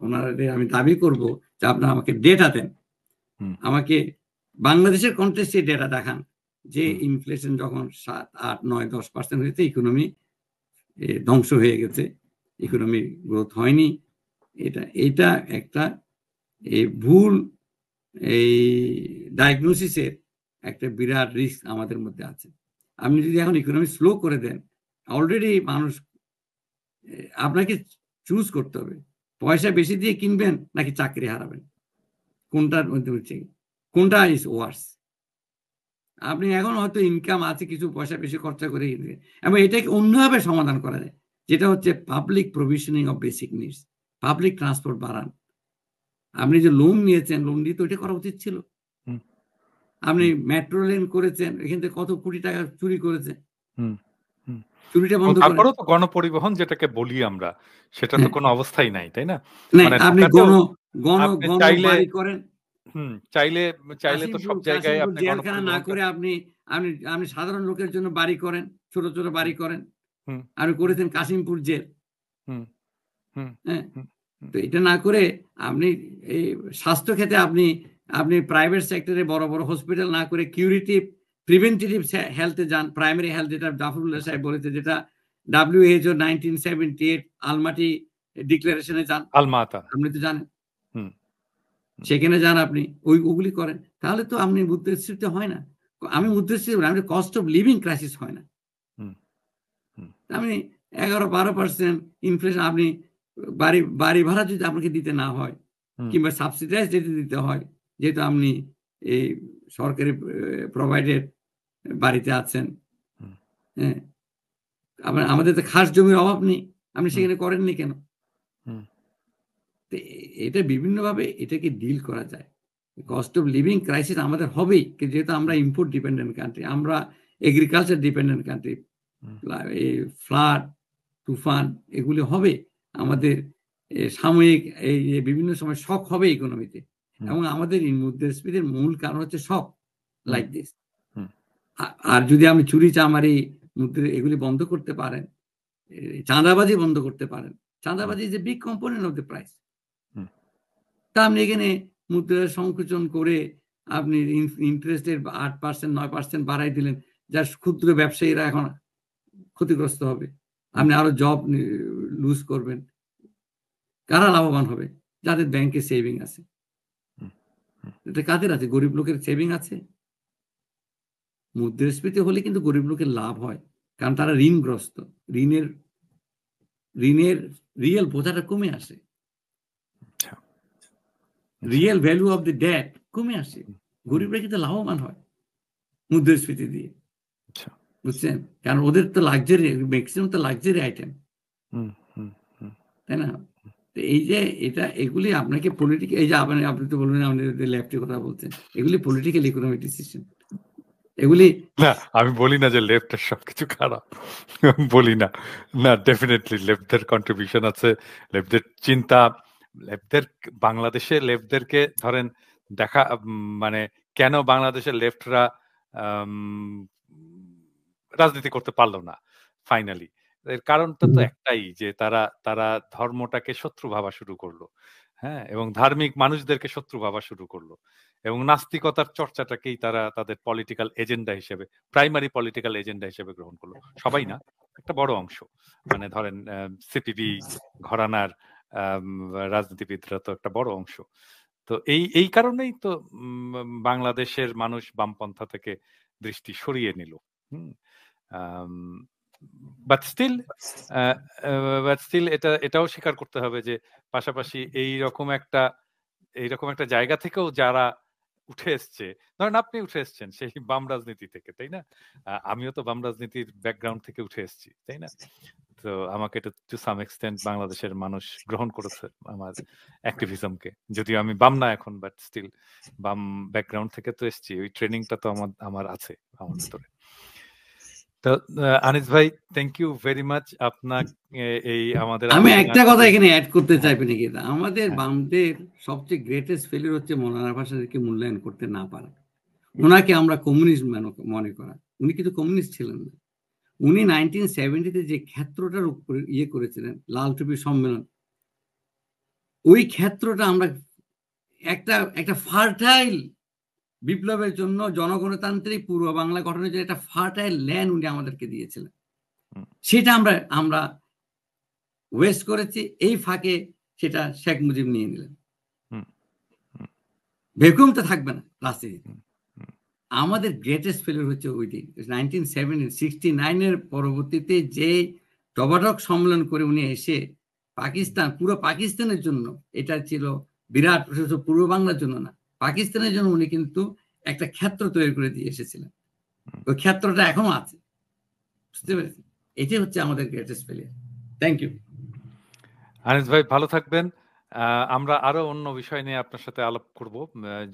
ওনাদের আমি দাবি করব যে আপনারা আমাকে ডেটা দেন, আমাকে বাংলাদেশের কন্টেক্সটে ডেটা দেখান যে ইনফ্লেশন যখন 7, 8, 9, 10% হয়েছে, ইকোনমি ধ্বংস হয়ে গেছে, ইকোনমি গ্রোথ হয়নি। এটা একটা ভুল ডায়াগনোসিসের একটা বিরাট রিস্ক আমাদের মধ্যে আছে। আপনি যদি এখন ইকোনমি স্লো করে দেন, অলরেডি মানুষ, আপনাকে চুজ করতে হবে, পয়সা বেশি দিয়ে কিনবেন নাকি চাকরি হারাবেন, কোনটার মধ্যে হচ্ছে, কোনটা ইজ ওয়ার্স। আপনি এখন হয়তো ইনকাম আছে, কিছু পয়সা বেশি খরচা করে, এবং এটাকে অন্যভাবে সমাধান করা যায়, যেটা হচ্ছে public provisioning of basic needs, public transport বাড়ান। আপনি যে লোন নিয়েছেন, লোন দিয়ে তো এটা করা উচিত ছিল। আপনি মেট্রো রেল করেছেন, এখান থেকে কত কোটি টাকা চুরি করেছেন, চুরিটা বন্ধ করেন। তারপরেও তো গণপরিবহন যেটাকে বলি আমরা, সেটা তো কোনো অবস্থাই নাই, তাই না? মানে আপনি বাড়ি করেন, চাইলে তো সব জায়গায় আপনি জেলখানা না করে আপনি সাধারণ লোকের জন্য বাড়ি করেন, ছোট ছোট বাড়ি করেন। আপনি করেছেন কাশিমপুর জেল। হ্যাঁ, তো এটা না করে আপনি এই স্বাস্থ্য ক্ষেত্রে আপনি প্রাইভেট সেক্টরে বড় বড় হসপিটাল না করে কিউরেটিভ প্রিভেন্টিভ হেলথে যান, প্রাইমারি হেলথ, যেটা জাফরুল্লাহ সাহেব বলেছে, যেটা WHO 1978 আলমাটি ডিক্লারেশনে যান, আপনি তো জানেন, সেখানে যান, আপনি ওগুলি করেন, তাহলে তো আপনি মুদ্রাস্ফীতি হয় না। আমি মুদ্রাস্ফীতি, আমি কস্ট অফ লিভিং ক্রাইসিস হয় না। আপনি 11-12% ইনফ্লেশন, আপনি বাড়ি ভাড়া যদি আপনাকে দিতে না হয়, কিংবা সাবসিডাইজ যদি দিতে হয়, যেহেতু আপনি এই সরকারি প্রোভাইডেড বাড়িতে আছেন, হ্যাঁ, আমাদের তো খাস জমির অভাব নেই, আপনি সেখানে করেননি কেন? এটা বিভিন্নভাবে এটাকে ডিল করা যায়। কস্ট অফ লিভিং ক্রাইসিস আমাদের হবেই, যেহেতু আমরা ইম্পোর্ট ডিপেন্ডেন্ট কান্ট্রি, আমরা এগ্রিকালচার ডিপেন্ডেন্ট কান্ট্রি। এই ফ্লাড, তুফান, এগুলি হবে, আমাদের সাময়িক এই বিভিন্ন সময় শক হবে ইকোনমিতে, এবং আমাদের মুদ্রাস্ফীতির মূল কারণ হচ্ছে শক লাইক দিস। আর যদি আপনি চুরি চামারি মুদ্রা এগুলি বন্ধ করতে পারেন, চাঁদাবাজি বন্ধ করতে পারেন, চাঁদাবাজি is a big component of the price. তা আপনি এখানে মুদ্রা সংকোচন করে আপনি ইন্টারেস্টের 8%, 9% বাড়াই দিলেন, যার ক্ষুদ্র ব্যবসায়ীরা এখন ক্ষতিগ্রস্ত হবে, আপনি আরো জব লুজ করবেন। কারা লাভবান হবে? যাদের ব্যাংকে সেভিং আছে। এটা কাদের আছে? গরিব লোকের সেভিং আছে। মুদ্রাস্ফীতি হলে কিন্তু গরিব লোকের লাভ হয়, কারণ তারা ঋণগ্রস্ত, ঋণের রিয়েল বোঝাটা কমে আসে, real value of the debt কমে আসে, গরিবরা কিন্তু লাভবান হয় মুদ্রাস্ফীতি দিয়ে, বুঝছেন? কারণ ওদের তো লাক্সারি, ম্যাক্সিমাম তো লাক্সারি আইটেম, তাই না? এই যে এগুলি আপনাকে পলিটিক্যাল, এই যে আপনি তো বলবেন আপনি লেফটের কথা বলছেন, এগুলি পলিটিক্যাল ইকোনমিক ডিসিশন। এগুলি না, আমি বলি না যে লেফটের সবকিছু খারাপ, বলি না, ডেফিনেটলি লেফটদের কন্ট্রিবিউশন আছে, লেফটদের চিন্তা, লেফটদের বাংলাদেশে লেফটদেরকে ধরেন দেখা, মানে কেন বাংলাদেশের লেফটরা রাজনীতি করতে পারলো না ফাইনালি, এর কারণটা তো একটাই, যে তারা ধর্মটাকে শত্রু ভাবা শুরু করলো, হ্যাঁ, এবং ধার্মিক মানুষদেরকে শত্রু ভাবা শুরু করলো, এবং নাস্তিকতার চর্চাটাকেই তারা তাদের পলিটিক্যাল এজেন্ডা হিসেবে, প্রাইমারি পলিটিক্যাল এজেন্ডা হিসেবে গ্রহণ করলো। সবাই না, একটা বড় অংশ, মানে ধরেন সিপিবি ঘরানার রাজনীতিবিদরা তো একটা বড় অংশ। তো এই কারণেই তো বাংলাদেশের মানুষ বামপন্থা থেকে দৃষ্টি সরিয়ে নিল। বাট স্টিল এটাও স্বীকার করতে হবে যে পাশাপাশি এইরকম একটা জায়গা থেকেও যারা উঠে এসছে, ধরেন আপনি উঠে এসছেন সেই বাম রাজনীতি থেকে, তাই না? আমিও তো বাম রাজনীতির ব্যাকগ্রাউন্ড থেকে উঠে এসছি, তাই না? তো আমাকে এটা টু সাম এক্সটেন্ট বাংলাদেশের মানুষ গ্রহণ করেছে আমার অ্যাক্টিভিজমকে, যদিও আমি বাম না এখন, বাট স্টিল বাম ব্যাকগ্রাউন্ড থেকে তো এসেছি, ওই ট্রেনিংটা তো আমার আছে আমার ভিতরে। তো আনিস ভাই, থ্যাংক ইউ ভেরি মাচ। আপনার এই আমাদের আমি একটা কথা এখানে অ্যাড করতে চাইবেন নাকি, আমাদের বামদের সবচেয়ে গ্রেটেস্ট ফেলিয়ার হচ্ছে মৌলানা ভাসানীকে মূল্যায়ন করতে না পারা। ওনাকে আমরা কমিউনিস্ট মনে করা, উনি কিন্তু কমিউনিস্ট ছিলেন না। উনি 1970-তে যে ক্ষেত্রটার উপর ইয়ে করেছিলেন, লাল টুপি সম্মেলন, ওই ক্ষেত্রটা আমরা একটা ফার্টাইল বিপ্লবের জন্য, জনগণতান্ত্রিক পূর্ব বাংলা গঠনের জন্য একটা ফার্টাইল ল্যান্ড উনি আমাদেরকে দিয়েছিলেন। সেটা আমরা ওয়েস্ট করেছি, এই ফাঁকে সেটা শেখ মুজিব নিয়ে নিলেন। বেগম তো থাকবে না রাজনীতিতে। আমাদের গ্রেটেস্ট ফেলিয়ার হচ্ছে ওই দিন 1969 পরবর্তীতে যে টবাটক সম্মেলন করে উনি এসে পাকিস্তান, পুরো পাকিস্তানের জন্য এটা ছিল বিরাট, পূর্ব বাংলার জন্য না, পাকিস্তানের জন্য উনি কিন্তু একটা ক্ষেত্র তৈরি করে দিয়ে এসেছিলেন। ওই ক্ষেত্রটা এখনো আছে, বুঝতে পেরেছেন? এটাই হচ্ছে আমাদের greatest failure. Thank you Anis ভাই, ভালো থাকবেন। আমরা আরো অন্য বিষয় নিয়ে আপনার সাথে আলাপ করব,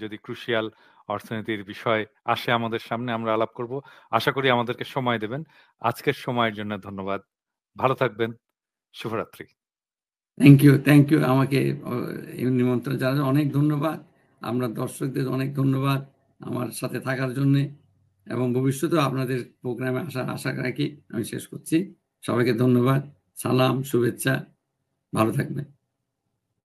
যদি ক্রুশিয়াল অর্থনীতির বিষয় আসে আমাদের সামনে আমরা আলাপ করব। আশা করি আমাদেরকে সময় দেবেন। আজকের সময়ের জন্য ধন্যবাদ। ভালো থাকবেন। শুভরাত্রি। থ্যাংক ইউ আমাকে নিমন্ত্রণ জানানোর অনেক ধন্যবাদ। আমরা দর্শকদের অনেক ধন্যবাদ আমার সাথে থাকার জন্য, এবং ভবিষ্যতেও আপনাদের প্রোগ্রামে আশা রাখি। আমি শেষ করছি। সবাইকে ধন্যবাদ, সালাম, শুভেচ্ছা, ভালো থাকবেন।